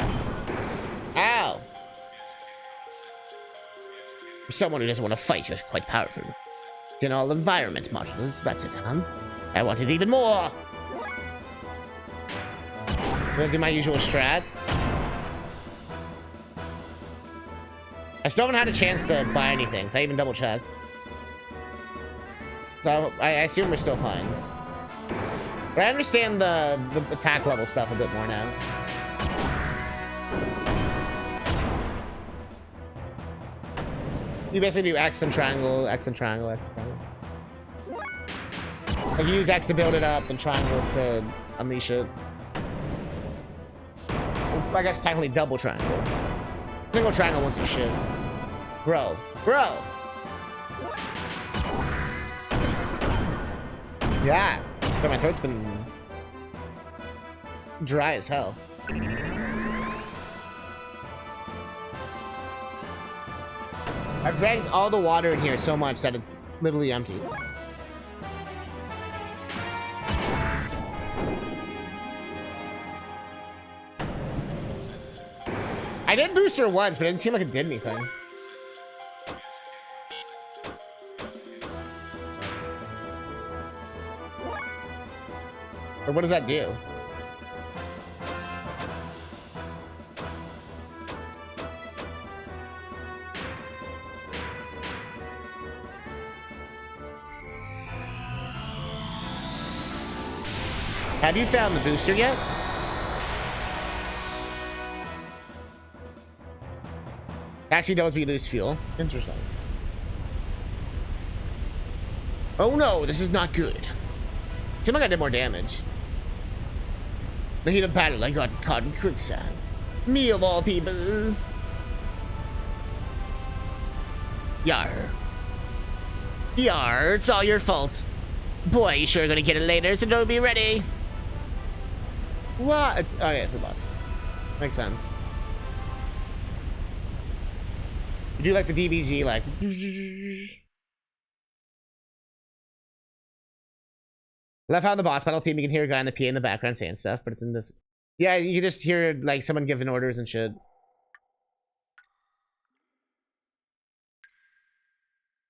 Ow. For someone who doesn't want to fight, you're quite powerful. It's in all environment modulars. That's it, huh? I wanted even more. I'm gonna do my usual strat. I still haven't had a chance to buy anything, so I even double checked. So I assume we're still fine. But I understand the attack level stuff a bit more now. You basically do X and triangle, X and triangle, X and triangle. Like you use X to build it up and triangle to unleash it. I guess technically double triangle. Single triangle won't do shit. Bro. Bro! Yeah. But my throat's been dry as hell. I've drank all the water in here so much that it's literally empty. I did booster once, but it didn't seem like it did anything. Or what does that do? Have you found the booster yet? Actually, those we lose fuel. Interesting. Oh no, this is not good. Seemed like I did more damage. The heat of battle, I got caught in quicksand. Me of all people. Yar. Yar, it's all your fault. Boy, you sure gonna get it later, so don't be ready. What? It's, oh yeah, for the boss. Makes sense. You do like the DBZ, like. Love how the boss battle theme, you can hear a guy in the PA in the background saying stuff, but it's in this. Yeah, you can just hear like someone giving orders and shit.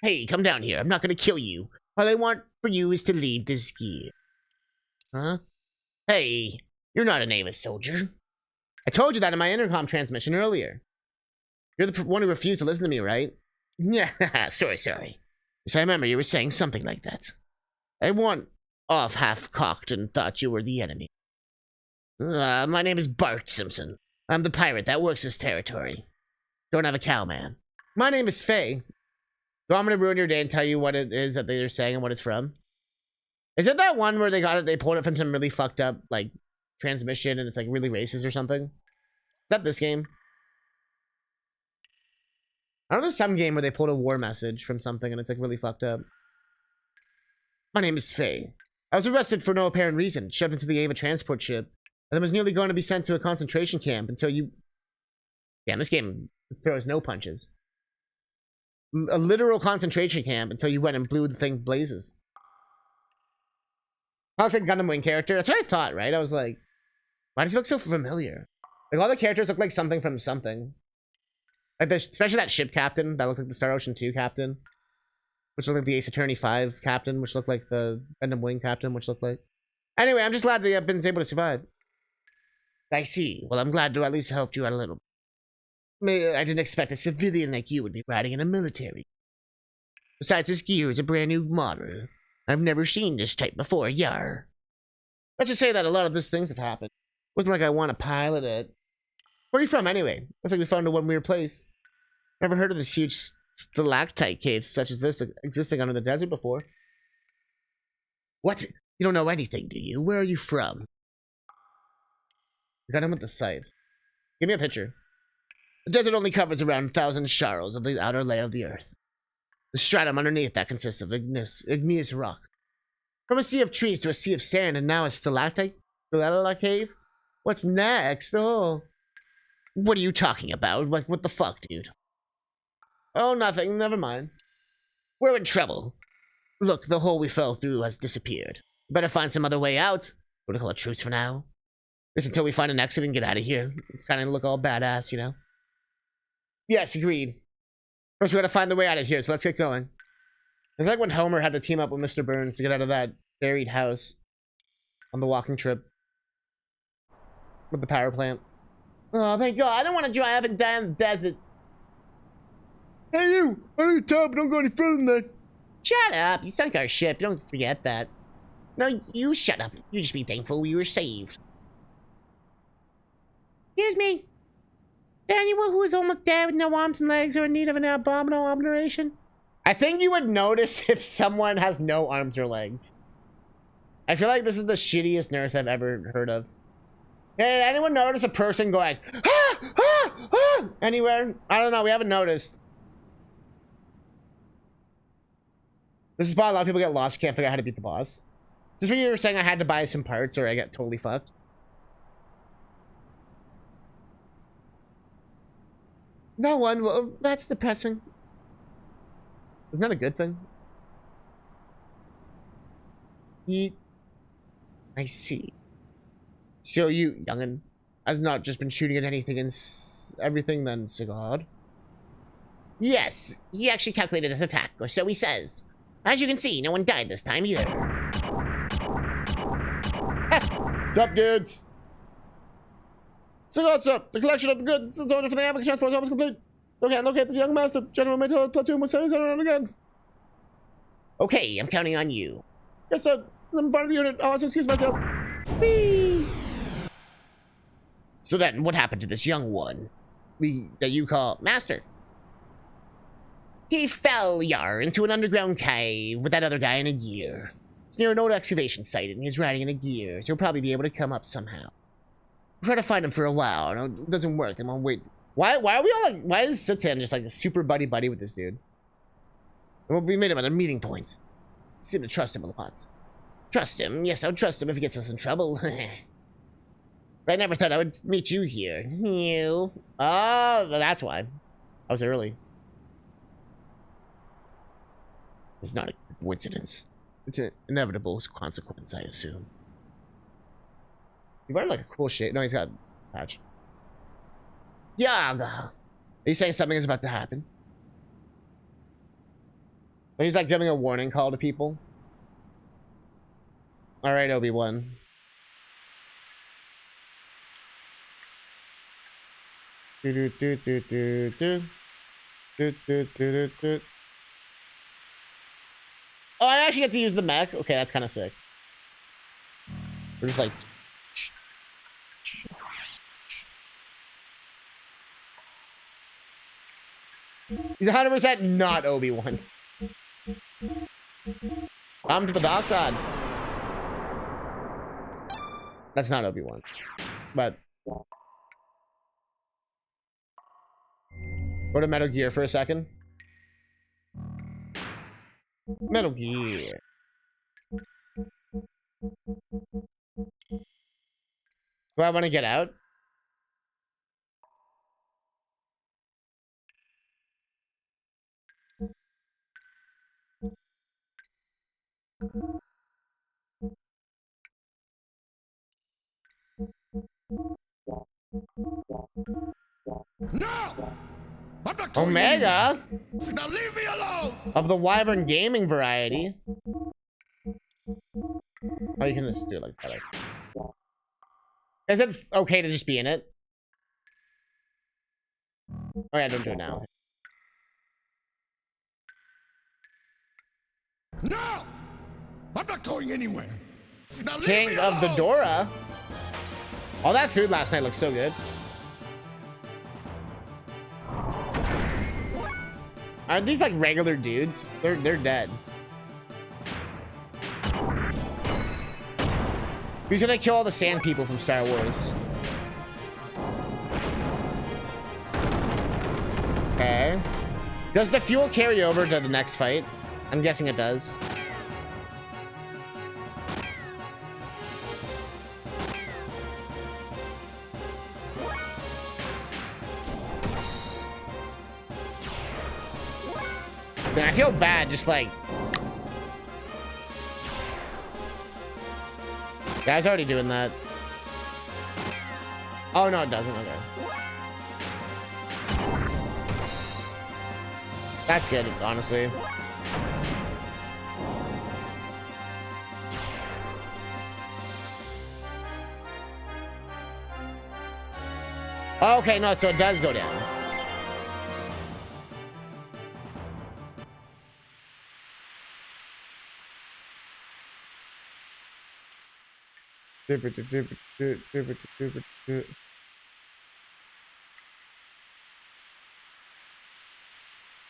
Hey, come down here. I'm not gonna kill you. All I want for you is to leave this gear. Huh? Hey, you're not an Ava soldier. I told you that in my intercom transmission earlier. You're the one who refused to listen to me, right? Yeah, sorry. Yes, I remember you were saying something like that. I went off half-cocked and thought you were the enemy. My name is Bart Simpson. I'm the pirate that works this territory. Don't have a cow, man. My name is Faye. So I'm gonna ruin your day and tell you what it is that they're saying and what it's from. Is it that one where they pulled it from some really fucked up, like, transmission and it's, like, really racist or something? Is that this game? I know there's some game where they pulled a war message from something and it's, like, really fucked up. My name is Faye. I was arrested for no apparent reason, shoved into the Ava transport ship, and then was nearly going to be sent to a concentration camp until you... Damn, this game throws no punches. A literal concentration camp until you went and blew the thing blazes. I was like Gundam Wing character. That's what I thought, right? I was like, why does he look so familiar? Like all the characters look like something from something. Like especially that ship captain that looked like the Star Ocean 2 captain, which looked like the Ace Attorney 5 captain, which looked like the Gundam Wing captain, which looked like. Anyway, I'm just glad that I've been able to survive. I see. Well, I'm glad to at least help you out a little. I didn't expect a civilian like you would be riding in a military. Besides, this gear is a brand new model. I've never seen this type before, yar. Let's just say that a lot of these things have happened. Wasn't like I want to pilot it. Where are you from, anyway? Looks like we found a one weird place. Never heard of this huge stalactite caves such as this existing under the desert before. What? You don't know anything, do you? Where are you from? I got him with the sights. Give me a picture. The desert only covers around 1,000 sharls of the outer layer of the earth. The stratum underneath that consists of igneous rock. From a sea of trees to a sea of sand, and now a stalactite cave? What's next? Oh. What are you talking about? Like, what the fuck, dude? Oh, nothing. Never mind. We're in trouble. Look, the hole we fell through has disappeared. Better find some other way out. We're gonna call a truce for now. Just until we find an exit and get out of here. Kind of look all badass, you know? Yes, agreed. First, we gotta find the way out of here, so let's get going. It's like when Homer had to team up with Mr. Burns to get out of that buried house on the walking trip with the power plant. Oh, thank God. I don't want to drive and die in the desert. Hey, you! I need to top, don't go any further than that. Shut up. You sunk our ship. Don't forget that. No, you shut up. You just be thankful we were saved. Excuse me. Anyone who is almost dead with no arms and legs or in need of an abominable operation? I think you would notice if someone has no arms or legs. I feel like this is the shittiest nurse I've ever heard of. Hey, anyone notice a person going, ah, ah, ah, anywhere? I don't know. We haven't noticed. This is why a lot of people get lost. Can't figure out how to beat the boss. Just when you were saying I had to buy some parts or I get totally fucked. No one. Well, that's depressing. It's not a good thing. I see. So you, youngin, has not just been shooting at anything and everything then, Sigurd? Yes, he actually calculated his attack, or so he says. As you can see, no one died this time either. What's up, dudes? Sigurd's up. The collection of the goods and order for the African transport is almost complete. Locate the young master. General Metal Platoon will send us around again. Okay, I'm counting on you. Yes, sir. I'm part of the unit. Oh, excuse myself. Whee! So then, what happened to this young one? That you call Master? He fell, yar, into an underground cave with that other guy in a gear. It's near an old excavation site, and he's riding in a gear, so he'll probably be able to come up somehow. We'll try to find him for a while. No, it doesn't work. I'm on wait. Why are we all like? Why is Satan just like a super buddy with this dude? And we made him at our meeting points. Seem to trust him a lot. Trust him? Yes, I would trust him if he gets us in trouble. But I never thought I would meet you here. You? Oh, that's why. I was early. It's not a coincidence. It's an inevitable consequence, I assume. He wearing like a cool shit. No, he's got a patch. Yaga! Are you saying something is about to happen? Or he's like giving a warning call to people. Alright, Obi-Wan. Oh, I actually get to use the mech? Okay, that's kind of sick. We're just like... He's 100% not Obi-Wan. I'm to the dark side. That's not Obi-Wan. But... Go to Metal Gear for a second. Metal Gear. Do I want to get out? No! I'm not going Omega? anywhere. Now leave me alone! Of the Wyvern Gaming variety. Oh, you can just do it like that. Is it okay to just be in it? Oh yeah, don't do it now. No! I'm not going anywhere. Now leave King me of the alone! Dora. All that food last night looks so good. Aren't these like regular dudes? They're dead. Who's gonna kill all the sand people from Star Wars? Okay. Does the fuel carry over to the next fight? I'm guessing it does. Man, I feel bad, just like... Guy's already doing that. Oh, no, it doesn't. Okay. That's good, honestly. Okay, no, so it does go down. Where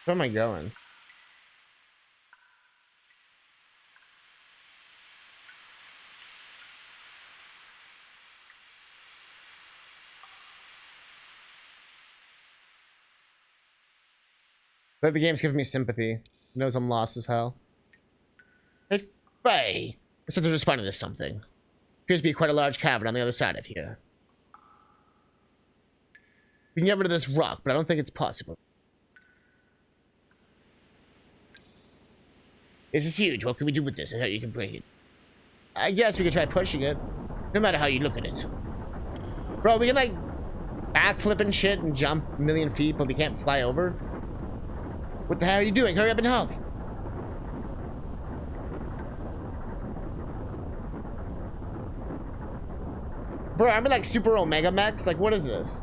am I going? But the game's giving me sympathy. It knows I'm lost as hell. Hey, Faye. The sensors responding to something. Appears to be quite a large cavern on the other side of here. We can get rid of this rock, but I don't think it's possible. This is huge. What can we do with this? I thought you can break it. I guess we could try pushing it. No matter how you look at it. Bro, we can like backflip and shit and jump a million feet, but we can't fly over. What the hell are you doing? Hurry up and help. Bro, I'm in like Super Omega Mechs. Like, what is this?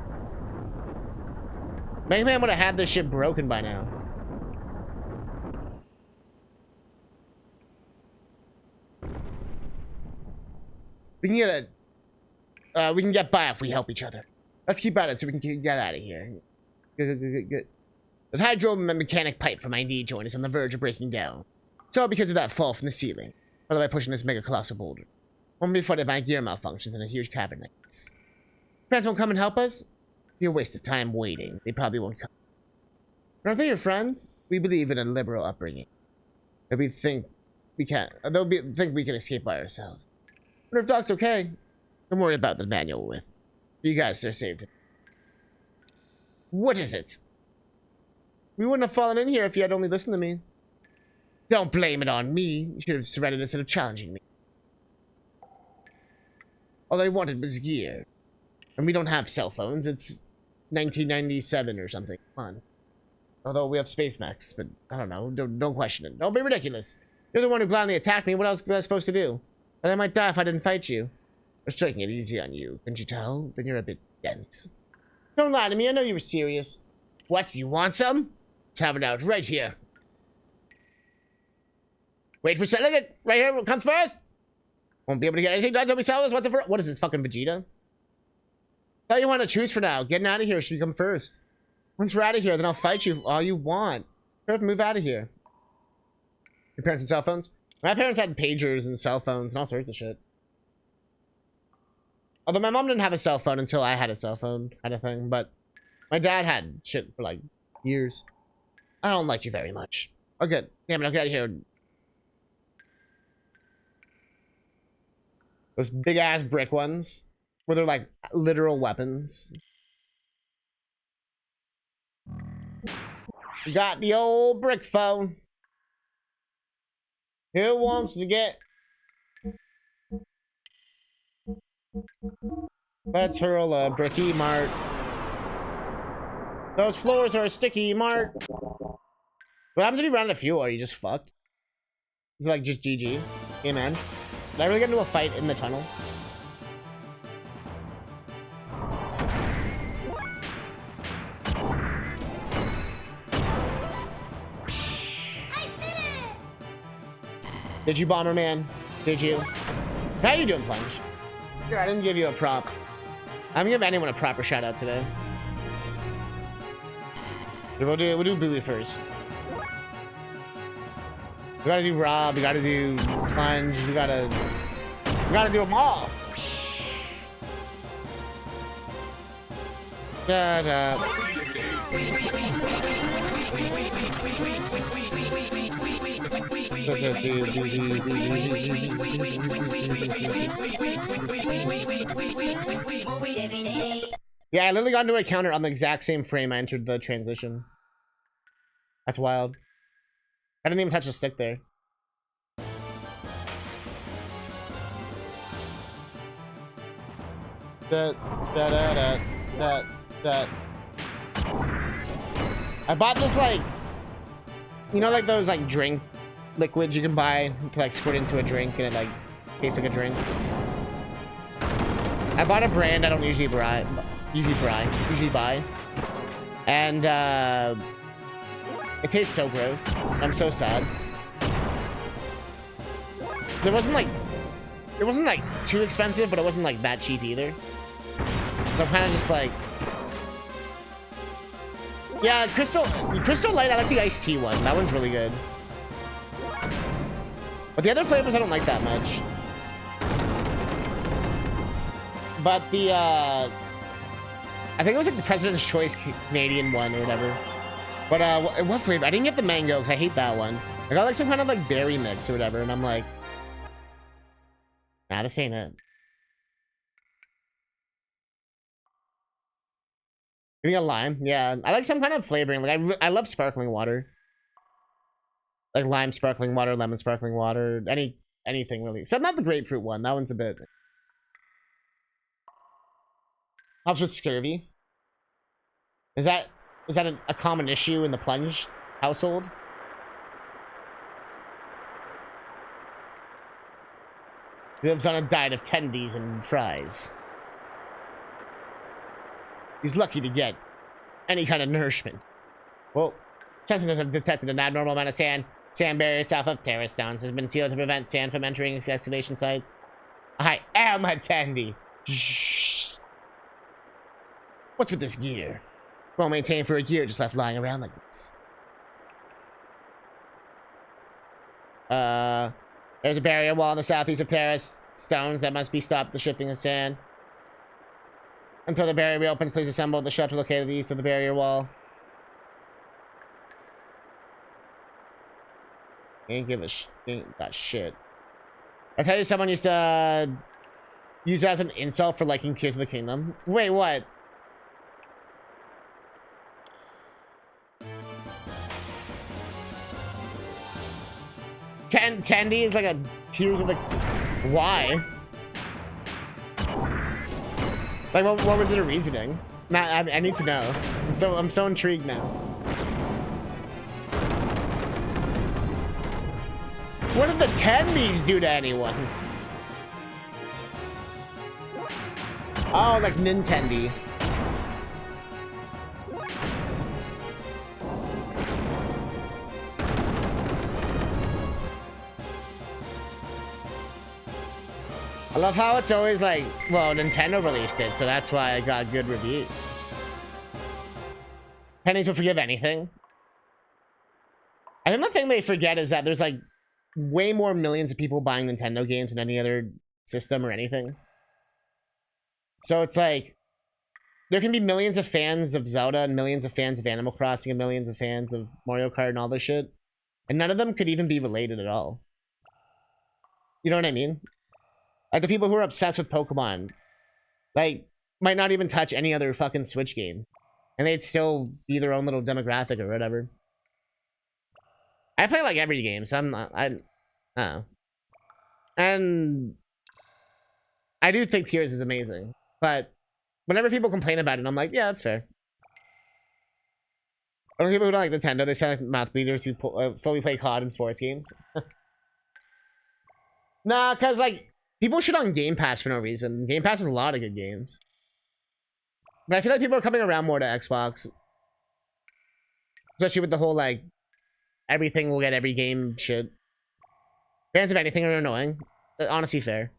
Mega Man would have had this shit broken by now. We can get we can get by if we help each other. Let's keep at it so we can get out of here. Good. The hydro mechanic pipe for my knee joint is on the verge of breaking down. It's all because of that fall from the ceiling. Or by pushing this mega colossal boulder. Won't be fun if my gear malfunctions in a huge cavern like this. Friends won't come and help us? Be a waste of time waiting. They probably won't come. But aren't they your friends? We believe in a liberal upbringing. They'll think we can escape by ourselves. But if Doc's okay, don't worry about the manual with. You guys are saved. What is it? We wouldn't have fallen in here if you had only listened to me. Don't blame it on me. You should have surrendered instead of challenging me. All I wanted was gear. And we don't have cell phones. It's 1997 or something. Come on. Although we have space mechs, but I don't know. Don't question it. Don't be ridiculous. You're the one who blindly attacked me. What else was I supposed to do? And I might die if I didn't fight you. I was taking it easy on you. Couldn't you tell? Then you're a bit dense. Don't lie to me. I know you were serious. What? You want some? Let's have it out right here. Wait for selling it. Right here. What comes first? Won't be able to get anything done until we sell this. What's it for? What is this, fucking Vegeta? Thought you want to choose for now. Getting out of here should come first. Once we're out of here, then I'll fight you all you want. Move out of here. Your parents and cell phones? My parents had pagers and cell phones and all sorts of shit. Although my mom didn't have a cell phone until I had a cell phone, kind of thing. But my dad had shit for like years. I don't like you very much. Okay, damn it, I'll get out of here. Those big ass brick ones, where they're like literal weapons. You got the old brick phone. Who wants to get... Let's hurl a bricky, Mart. Those floors are sticky, Mart. What happens if you run out of fuel? Are you just fucked? Is it like just GG? Game end? Did I really get into a fight in the tunnel? Did you, Bomberman? Did you? How you doing, Plunge? Sure, I didn't give you a prop. I'm gonna give anyone a proper shout out today. We'll do Boobie first. We gotta do Rob, we gotta do Plunge, we gotta do them all. Shut up. Yeah, I literally got into a counter on the exact same frame I entered the transition. That's wild. I didn't even touch the stick there. I bought this, like, you know, like those like drink liquids you can buy to like squirt into a drink and it like tastes like a drink. I bought a brand I don't usually buy, and it tastes so gross. I'm so sad. It wasn't like too expensive, but it wasn't like that cheap either. So I'm kind of just like, yeah, Crystal Light. I like the iced tea one. That one's really good. But the other flavors I don't like that much. But the I think it was like the President's Choice Canadian one or whatever. But what flavor? I didn't get the mango because I hate that one. I got like some kind of like berry mix or whatever, and I'm like, nah, this ain't it. Getting a lime, yeah. I like some kind of flavoring. Like I love sparkling water, like lime sparkling water, lemon sparkling water, anything really. Except not the grapefruit one. That one's a bit. Helps with scurvy. Is that a common issue in the Plunge household? He lives on a diet of tendies and fries. He's lucky to get any kind of nourishment. Well, sensors have detected an abnormal amount of sand barrier south of terrace stones has been sealed to prevent sand from entering excavation sites. I am a tendy. Shh. What's with this gear? Well maintained for a year, just left lying around like this. There's a barrier wall on the southeast of terrace stones that must be stopped the shifting of sand. Until the barrier reopens, please assemble the shelter located to the east of the barrier wall. Ain't give a ain't that shit. I tell you, someone used to use that as an insult for liking Tears of the Kingdom. Wait, what? Tandy is like a Tears of the... Why? Like, what was the reasoning? I need to know. I'm so intrigued now. What did the tendies do to anyone? Oh, like Nintendi. I love how it's always like, well, Nintendo released it, so that's why I got good reviews. Pennies will forgive anything. I think the thing they forget is that there's like way more millions of people buying Nintendo games than any other system or anything. So it's like, there can be millions of fans of Zelda and millions of fans of Animal Crossing and millions of fans of Mario Kart and all this shit. And none of them could even be related at all. You know what I mean? Like the people who are obsessed with Pokemon, like, might not even touch any other fucking Switch game. And they'd still be their own little demographic or whatever. I play like every game, so I'm Oh. And I do think Tears is amazing, but whenever people complain about it, I'm like, yeah, that's fair. I don't people who don't like Nintendo, they sound like mouth bleeders who solely play COD and sports games. Nah, because, like, people shit on Game Pass for no reason. Game Pass has a lot of good games. But I feel like people are coming around more to Xbox. Especially with the whole, like, everything will get every game shit. Fans of anything are annoying. Honestly, fair.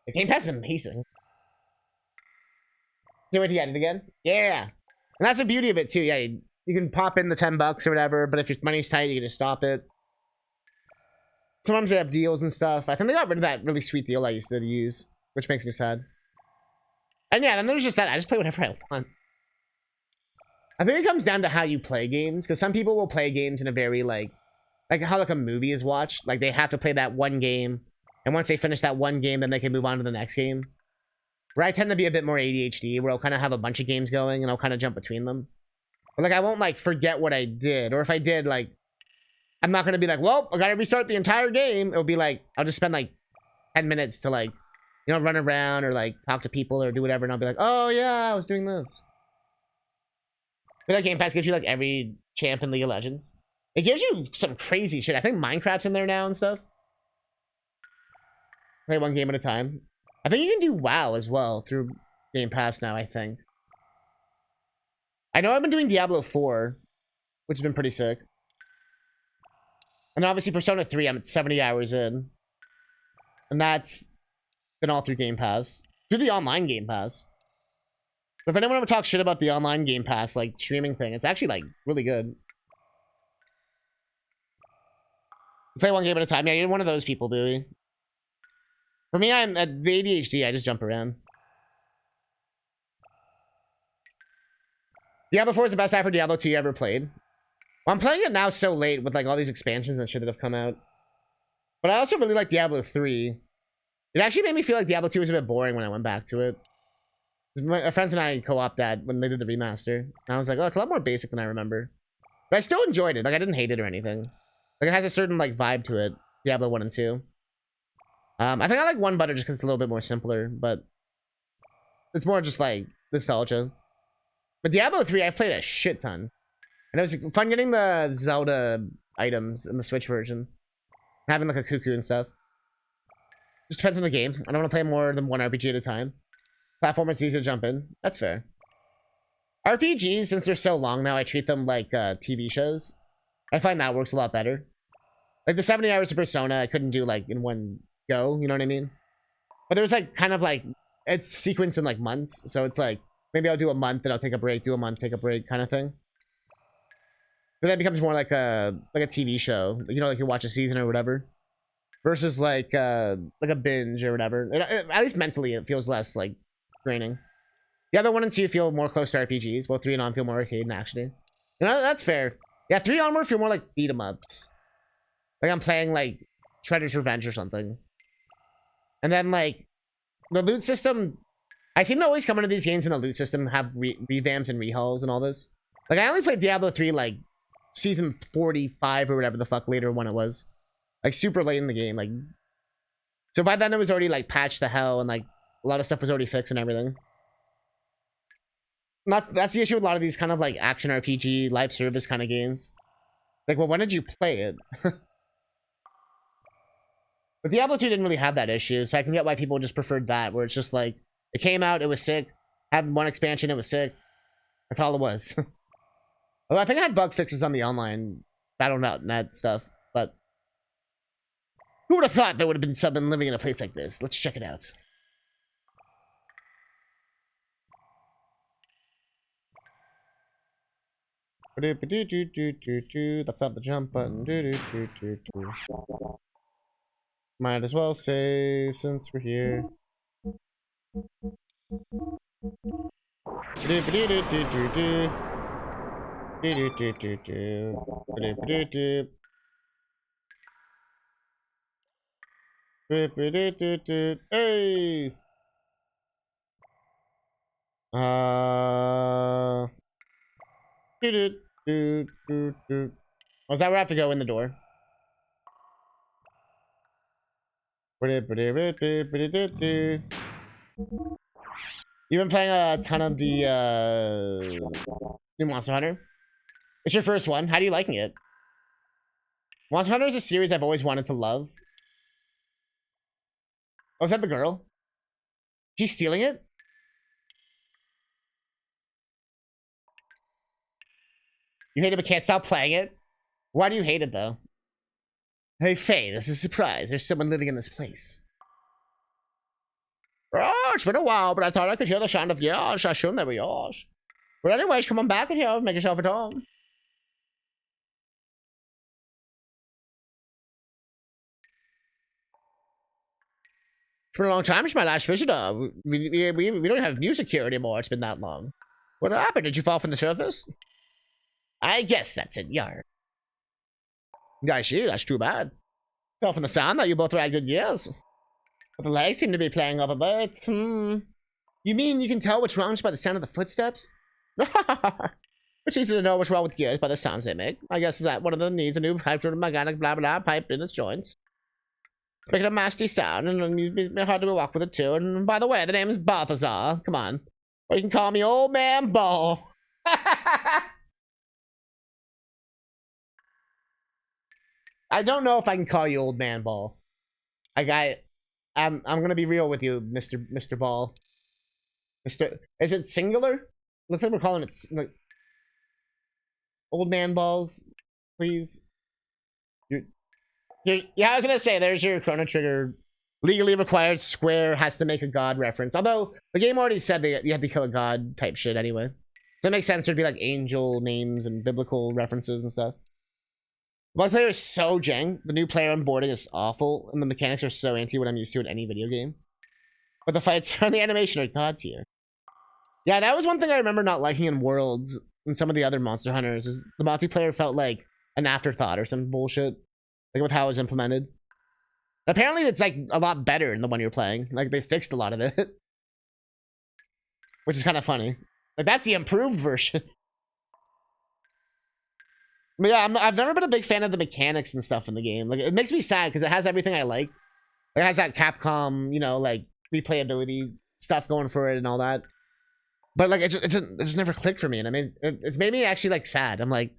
The Game Pass is amazing. Can't wait to get it again. Yeah. And that's the beauty of it, too. Yeah, you can pop in the $10 or whatever, but if your money's tight, you can just stop it. Sometimes they have deals and stuff. I think they got rid of that really sweet deal I used to use, which makes me sad. And yeah, then there's just that. I just play whatever I want. I think it comes down to how you play games, because some people will play games in a very, like how, like, a movie is watched. Like, they have to play that one game, and once they finish that one game, then they can move on to the next game. Where I tend to be a bit more ADHD, where I'll kind of have a bunch of games going, and I'll kind of jump between them. But, like, I won't, like, forget what I did, or if I did, like, I'm not going to be like, well, I got to restart the entire game. It'll be like, I'll just spend, like, 10 minutes to, like, you know, run around, or, like, talk to people, or do whatever, and I'll be like, oh, yeah, I was doing this. But that Game Pass gives you, like, every champ in League of Legends. It gives you some crazy shit. I think Minecraft's in there now and stuff. Play one game at a time. I think you can do WoW as well through Game Pass now, I think. I know I've been doing Diablo 4, which has been pretty sick. And obviously Persona 3, I'm at 70 hours in. And that's been all through Game Pass. Through the online Game Pass. If anyone ever talks shit about the online Game Pass, like, streaming thing, it's actually, like, really good. Play one game at a time. Yeah, you're one of those people, Bowie. For me, I'm at the ADHD, I just jump around. Diablo 4 is the best after Diablo 2 you ever played. Well, I'm playing it now so late with, like, all these expansions and shit that have come out. But I also really like Diablo 3. It actually made me feel like Diablo 2 was a bit boring when I went back to it. My friends and I co-opted that when they did the remaster. And I was like, oh, it's a lot more basic than I remember. But I still enjoyed it. Like, I didn't hate it or anything. Like, it has a certain, like, vibe to it. Diablo 1 and 2. I think I like 1 better just because it's a little bit more simpler. But it's more just, like, nostalgia. But Diablo 3, I've played a shit ton. And it was fun getting the Zelda items in the Switch version. Having, like, a cuckoo and stuff. Just depends on the game. I don't want to play more than one RPG at a time. Platform is easy to jump in. That's fair. RPGs, since they're so long now, I treat them like TV shows. I find that works a lot better. Like the 70 hours of Persona, I couldn't do like in one go, you know what I mean? But there's like kind of like, it's sequenced in like months. So it's like, maybe I'll do a month, then I'll take a break, do a month, take a break kind of thing. But that becomes more like a TV show. You know, like you watch a season or whatever. Versus like a binge or whatever. At least mentally, it feels less like draining. The other 1 and 2 feel more close to RPGs, while 3 and on feel more arcade and actiony. You know, that's fair. Yeah, 3 onward feel more like beat 'em ups. Like I'm playing like Shredder's Revenge or something. And then like the loot system, I seem to always come into these games in the loot system have revamps and rehauls and all this. Like I only played Diablo 3 like season 45 or whatever the fuck later one it was. Like super late in the game, like so by then it was already like patched to hell and like a lot of stuff was already fixed and everything. And that's the issue with a lot of these kind of like action RPG, live service kind of games. Like, well, when did you play it? But Diablo 2 didn't really have that issue, so I can get why people just preferred that, where it's just like, it came out, it was sick, had one expansion, it was sick. That's all it was. Although I think I had bug fixes on the online Battle.net stuff, but who would have thought there would have been someone living in a place like this? Let's check it out. That's not the jump button. Might as well save since we're here. Hey! Oh, is that where I have to go in the door? You've been playing a ton of the new Monster Hunter. It's your first one. How do you liking it? Monster Hunter is a series I've always wanted to love. Oh, is that the girl? She's stealing it? You hate it but can't stop playing it? Why do you hate it, though? Hey, Faye, this is a surprise. There's someone living in this place. Oh, it's been a while, but I thought I could hear the sound of yours. I assume they were yours. But anyways, come on back in here. Make yourself at home. It's been a long time since my last visitor. We don't have music here anymore. It's been that long. What happened? Did you fall from the surface? I guess that's it, yar. I see, that's too bad. Fell from the sound that you both had good years. But the legs seem to be playing up a bit. You mean you can tell what's wrong just by the sound of the footsteps? It's easy to know what's wrong with gears by the sounds they make. I guess that one of them needs a new mechanic blah blah pipe in its joints. It's making a nasty sound, and it's hard to walk with it too. And by the way, the name is Balthazar. Come on. Or you can call me Old Man Ball. I don't know if I can call you Old Man Ball. I'm gonna be real with you, Mr. Ball. Is it singular? Looks like we're calling it like Old Man Balls, please. Yeah, I was gonna say there's your Chrono Trigger legally required Square has to make a god reference. Although the game already said that you have to kill a god type shit anyway. So it makes sense there'd be like angel names and biblical references and stuff. Multiplayer is so jank. The new player onboarding is awful, and the mechanics are so anti what I'm used to in any video game. But the fights and the animation are god tier. Yeah, that was one thing I remember not liking in Worlds and some of the other Monster Hunters is the multiplayer felt like an afterthought or some bullshit. Like with how it was implemented. Apparently it's like a lot better in the one you're playing. Like they fixed a lot of it. Which is kind of funny. Like that's the improved version. But yeah, I've never been a big fan of the mechanics and stuff in the game. Like, it makes me sad because it has everything I like. It has that Capcom, you know, like, replayability stuff going for it and all that. But, like, it's never clicked for me. And I mean, it's made me actually, like, sad. I'm like,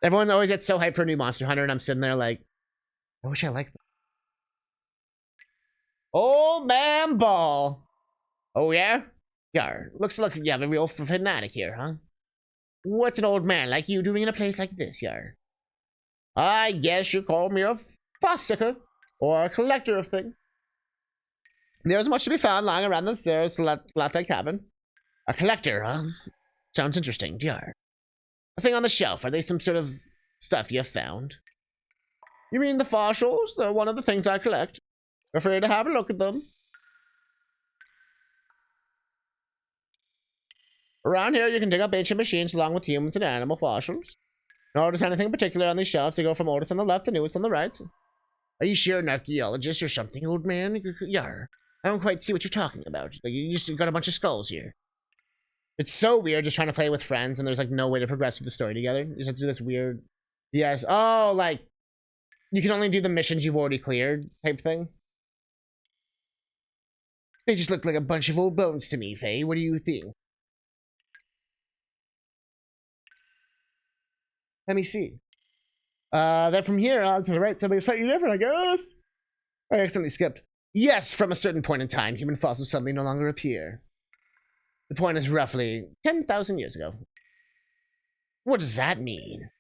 everyone always gets so hyped for a new Monster Hunter, and I'm sitting there like, I wish I liked that. Old Man Ball. Oh, yeah? Yeah, looks like you have a real fanatic here, huh? What's an old man like you doing in a place like this, yar? I guess you call me a fossicker, or a collector of things. There's much to be found lying around the stairs to that cabin. A collector, huh? Sounds interesting, yar. A thing on the shelf, are they some sort of stuff you found? You mean the fossils? They're one of the things I collect. Afraid to have a look at them. Around here, you can dig up ancient machines along with humans and animal fossils. Notice anything in particular on these shelves? You go from oldest on the left to newest on the right. Are you sure an archaeologist or something, old man? Yar. I don't quite see what you're talking about. Like, you just got a bunch of skulls here. It's so weird just trying to play with friends and there's like no way to progress through the story together. You just have to do this weird... Yes. Oh, like... You can only do the missions you've already cleared type thing. They just look like a bunch of old bones to me, Faye. What do you think? Let me see. Then from here on to the right, something slightly different, I guess. I accidentally skipped. Yes, from a certain point in time, human fossils suddenly no longer appear. The point is roughly 10,000 years ago. What does that mean?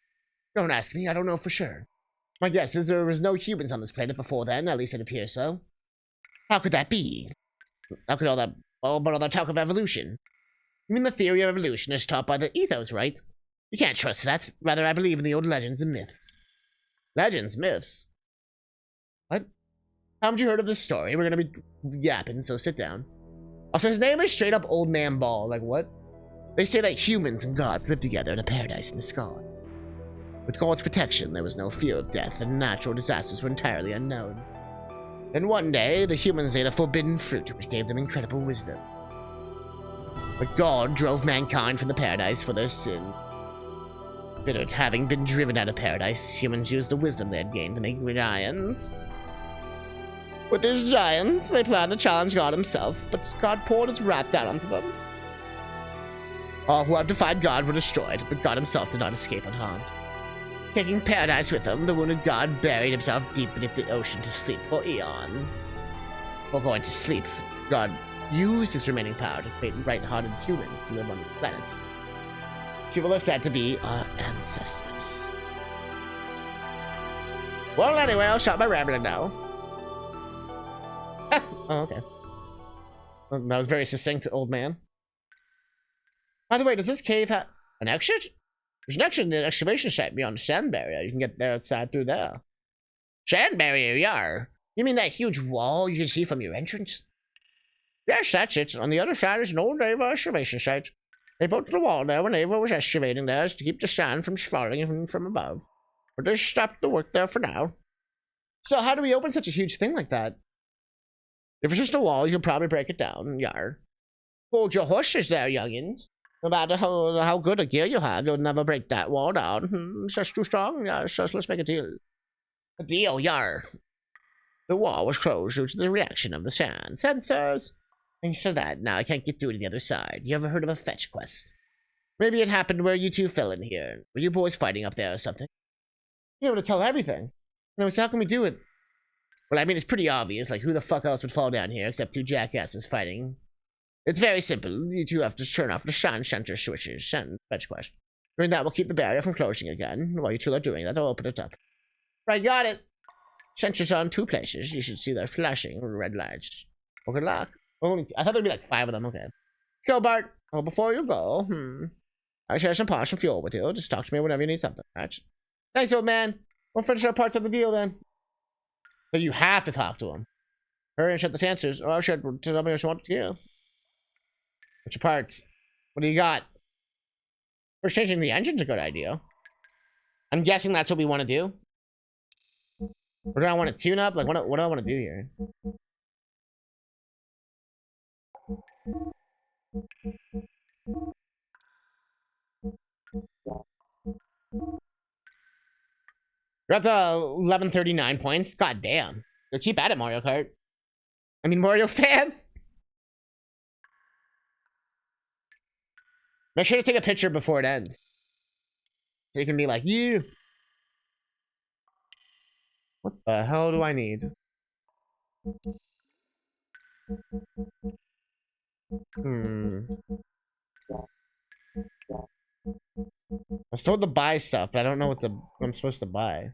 Don't ask me, I don't know for sure. My guess is there was no humans on this planet before then, at least it appears so. How could that be? How could all that talk of evolution? You mean the theory of evolution is taught by the ethos, right? You can't trust that. Rather, I believe in the old legends and myths. Legends? Myths? What? Haven't you heard of this story? We're gonna be yapping, so sit down. Also, his name is straight up Old Man Ball. Like, what? They say that humans and gods live together in a paradise in the sky. With God's protection, there was no fear of death, and natural disasters were entirely unknown. Then one day, the humans ate a forbidden fruit, which gave them incredible wisdom. But God drove mankind from the paradise for their sin. But having been driven out of paradise, humans used the wisdom they had gained to make giants. With these giants, they planned to challenge God himself, but God poured his wrath down onto them. All who have defied God were destroyed, but God himself did not escape unharmed. Taking paradise with him, the wounded God buried himself deep beneath the ocean to sleep for eons. Before going to sleep, God used his remaining power to create right-hearted humans to live on this planet. People are said to be our ancestors. Well, anyway, I'll stop my rambling now. Oh, okay. Well, that was very succinct, old man. By the way, does this cave have an exit? There's an exit in the excavation site beyond the sand barrier. You can get there outside through there. Sand barrier, yar. You mean that huge wall you can see from your entrance? Yes, that's it. On the other side is an old naval excavation site. They built the wall there when Ava was excavating there to keep the sand from falling in from above. But they stopped the work there for now. So how do we open such a huge thing like that? If it's just a wall, you can probably break it down, yar. Hold your horses there, youngins. No matter how good a gear you have, you'll never break that wall down. It's just too strong? Yeah, so let's make a deal. A deal, yar. The wall was closed due to the reaction of the sand sensors. Thanks to that, now I can't get through to the other side. You ever heard of a fetch quest? Maybe it happened where you two fell in here. Were you boys fighting up there or something? You're able to tell everything. So how can we do it? Well, I mean, it's pretty obvious. Like, who the fuck else would fall down here except two jackasses fighting? It's very simple. You two have to turn off the sand center switches and fetch quest. Doing that will keep the barrier from closing again. While you two are doing that, I'll open it up. Right, got it. Sensors are in 2 places. You should see their flashing red lights. Well, good luck. Only I thought there'd be like 5 of them. Okay. Let's go, Bart. Oh, before you go, I'll share some parts and fuel with you. Just talk to me whenever you need something. Right? Thanks, old man. We'll finish our parts of the deal then. So you have to talk to him. Hurry and shut the sensors, or I'll shut tell me what you want to hear. What's your parts? What do you got? First, changing the engine's a good idea. I'm guessing that's what we want to do. Or do I want to tune up? Like, what do I want to do here? You're at the 1139 points. God damn. Yo, keep at it, Mario Kart. I mean, Mario fan. Make sure to take a picture before it ends. So you can be like, you. What the hell do I need? I was told to buy stuff, but I don't know what I'm supposed to buy.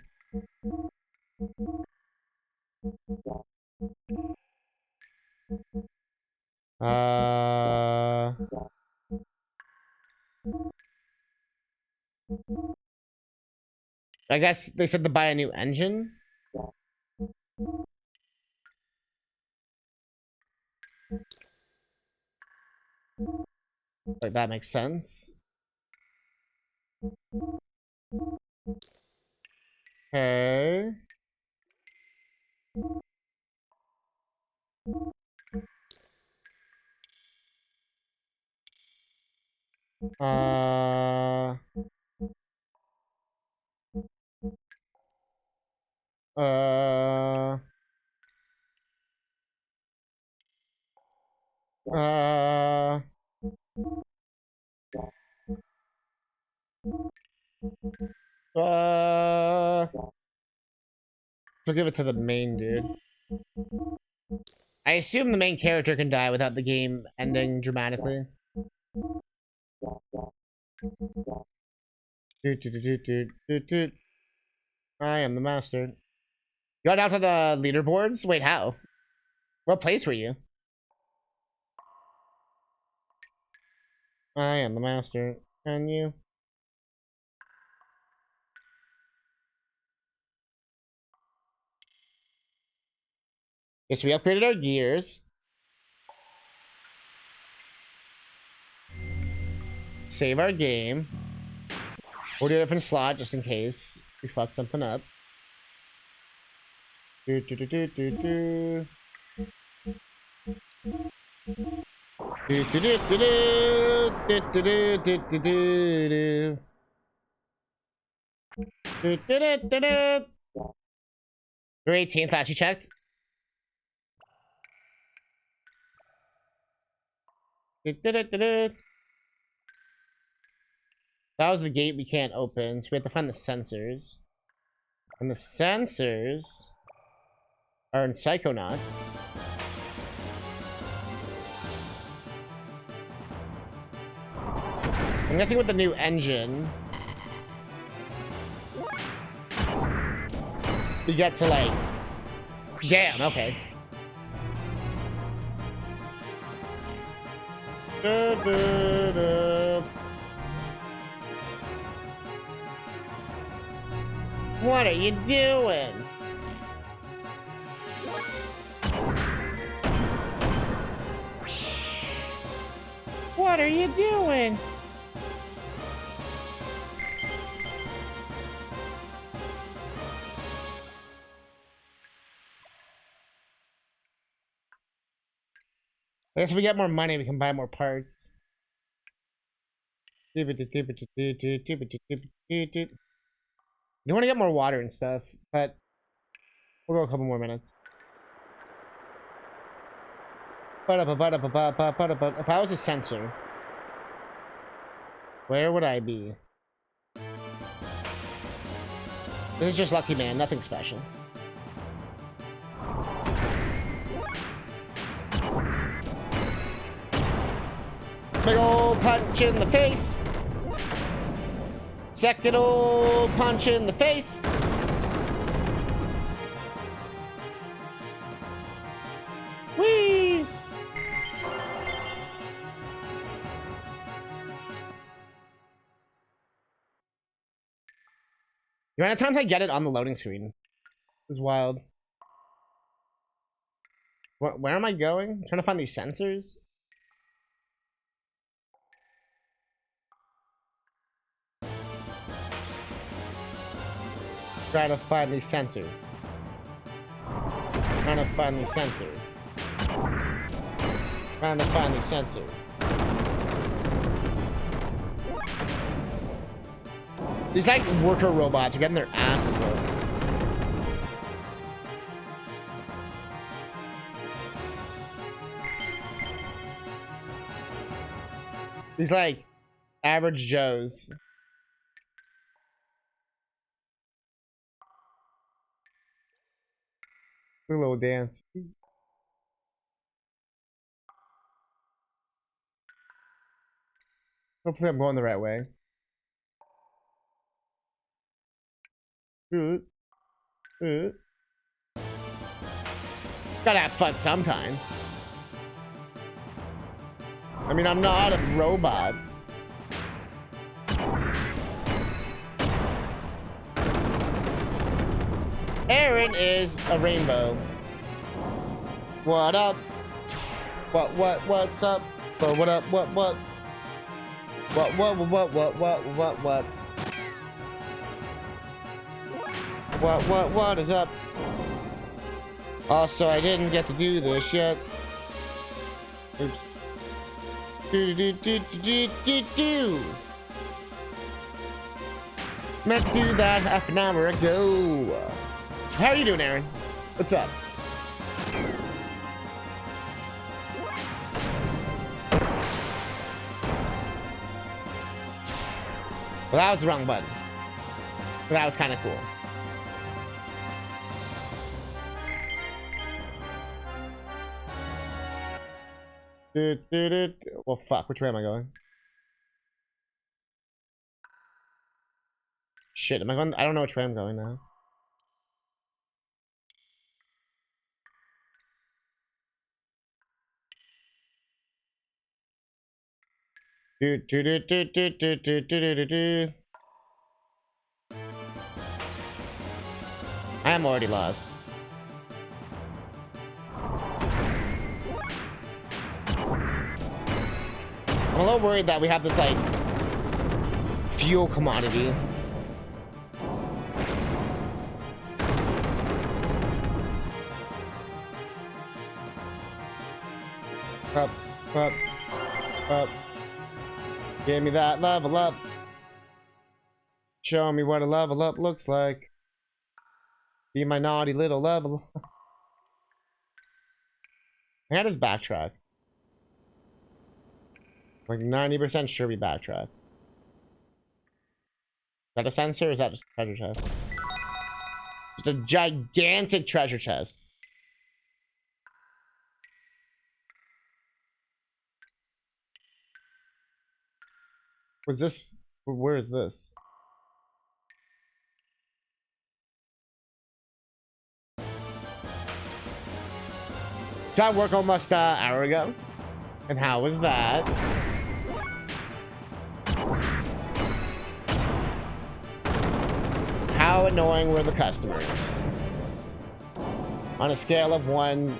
I guess they said to buy a new engine. Like, that makes sense. Okay. Uh, so give it to the main dude. I assume the main character can die without the game ending dramatically. I am the master. You got out to the leaderboards? Wait, how? What place were you? I am the master. And you? Yes, we upgraded our gears. Save our game. We'll do a different slot just in case we fuck something up. Do do do do do do. Do do do do do do do do do do. You're 18th last you checked? That was the gate we can't open, so we have to find the sensors. And the sensors are in Psychonauts. I'm guessing with the new engine, we get to like... Damn, okay. What are you doing? What are you doing? I guess if we get more money, we can buy more parts. You want to get more water and stuff, but we'll go a couple more minutes. If I was a sensor, where would I be? This is just Lucky Man, nothing special. Big ol' punch in the face. Second ol' punch in the face. Whee! The amount of times I get it on the loading screen is wild. Where am I going? I'm trying to find these sensors. Trying to find these sensors. Trying to find these sensors. Trying to find these sensors. These like worker robots are getting their asses whooped. These like average Joes. A little dance. Hopefully I'm going the right way. Gotta have fun sometimes. I mean, I'm not a robot. Aaron is a rainbow. What up? What's up? What up? What? What is up? Also, I didn't get to do this yet. Oops. Meant to do that half an hour ago. How are you doing, Aaron? What's up? Well, that was the wrong button. But that was kind of cool. Well, fuck. Which way am I going? Shit, am I going? I don't know which way I'm going now. I am already lost. I'm a little worried that we have this like fuel commodity. Up. Give me that level up. Show me what a level up looks like. Be my naughty little level. I had his backtrack. Like 90% sure we backtrack. Is that a sensor or is that just a treasure chest? Just a gigantic treasure chest. Was this? Where is this? Got work almost an hour ago. And how was that? How annoying were the customers? On a scale of 1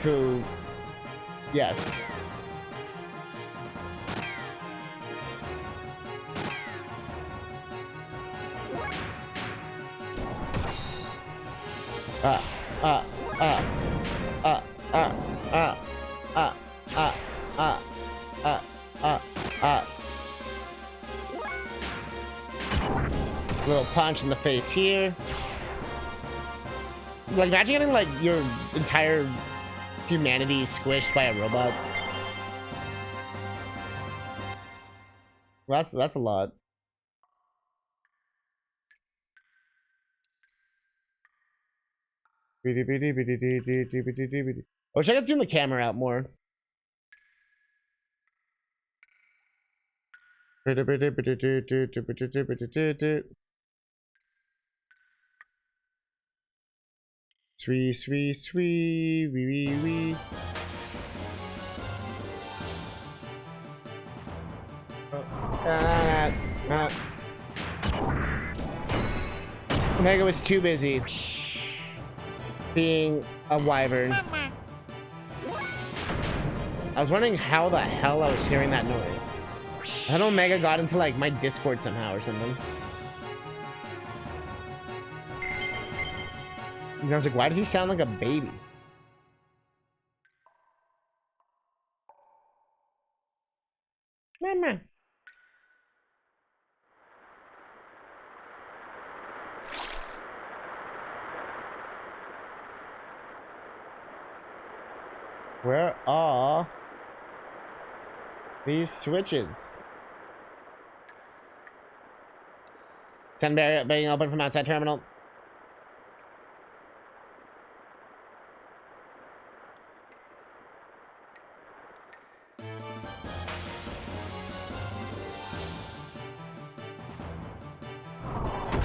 to... Yes. Little punch in the face here. Like, imagine getting like your entire humanity squished by a robot. Well, that's a lot. I wish I could zoom the camera out more. Sweet, wee. Omega was too busy being a wyvern. I was wondering how the hell I was hearing that noise. I thought Omega got into like my Discord somehow or something. And I was like, why does he sound like a baby? Mama. Where are these switches? Send barrier being open from outside terminal.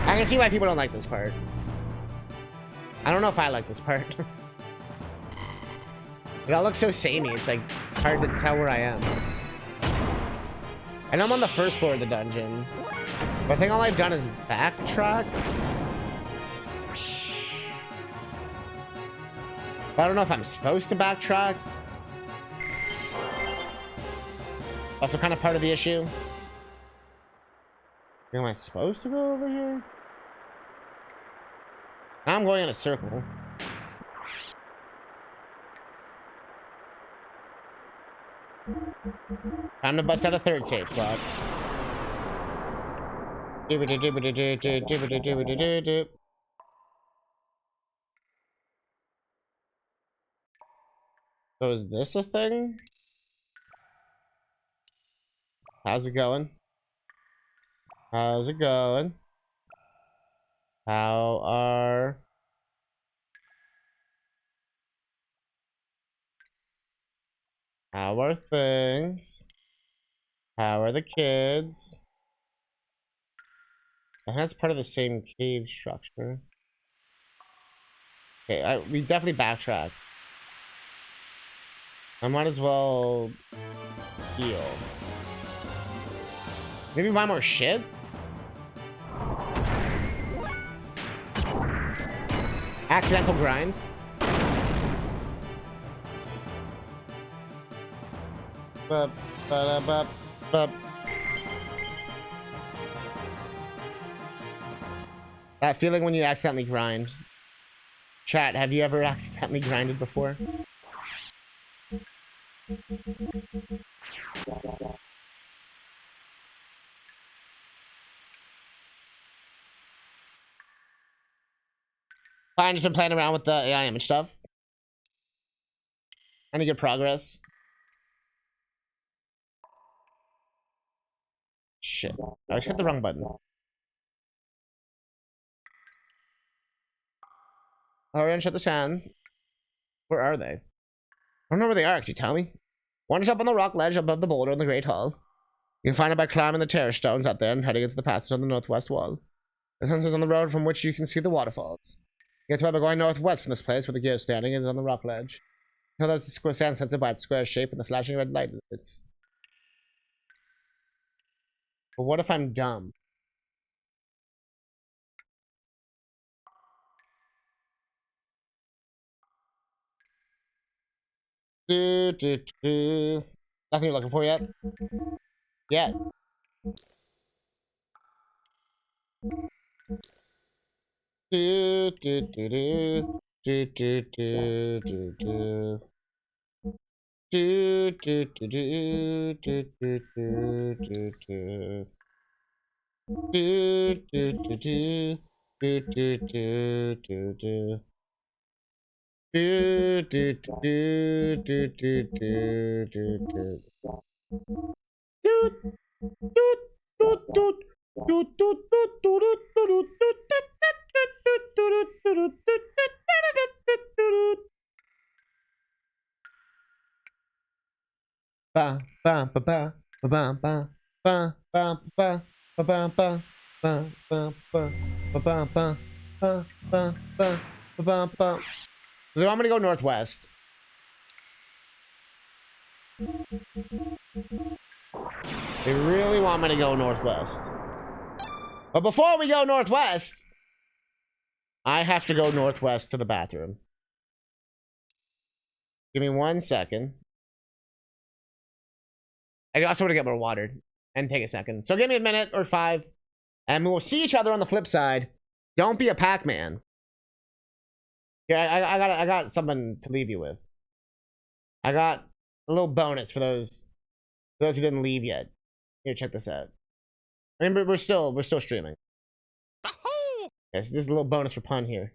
I can see why people don't like this part. I don't know if I like this part. It all looks so samey, it's like hard to tell where I am. I know I'm on the first floor of the dungeon, but I think all I've done is backtrack. But I don't know if I'm supposed to backtrack. Also kind of part of the issue. Am I supposed to go over here? Now I'm going in a circle. Time to bust out a third save slot. So is this a thing? How's it going? How's it going? How are things? How are the kids? I think that's part of the same cave structure. Okay, we definitely backtracked. I might as well heal. Maybe buy more shit? Accidental grind. Bup, ba-da-bup, bup. That feeling when you accidentally grind. Chat, have you ever accidentally grinded before? Fine, just been playing around with the AI image stuff. Any good progress? Shit. I just hit the wrong button. Hurry and shut the sound. Where are they? I don't know where they are, could you tell me? One is up on the rock ledge above the boulder in the Great Hall. You can find it by climbing the terrace stones out there and heading into the passage on the northwest wall. The fence is on the road from which you can see the waterfalls. You get to it by going northwest from this place where the gear is standing and on the rock ledge. You know that it's a square sand sensor by its square shape and the flashing red light. It's... But what if I'm dumb? Nothing you're looking for yet? Yeah. Ba ba ba ba ba ba ba ba ba ba ba ba ba ba ba ba ba ba ba. So I'm gonna go northwest. They really want me to go northwest. But before we go northwest, I have to go northwest to the bathroom. Give me 1 second. I also want to get more water and take a second. So give me a minute or 5, and we'll see each other on the flip side. Don't be a Pac-Man. Yeah, I got something to leave you with. I got a little bonus for those who didn't leave yet. Here, check this out. I mean, we're still streaming. Yes, this is a little bonus for Pun here.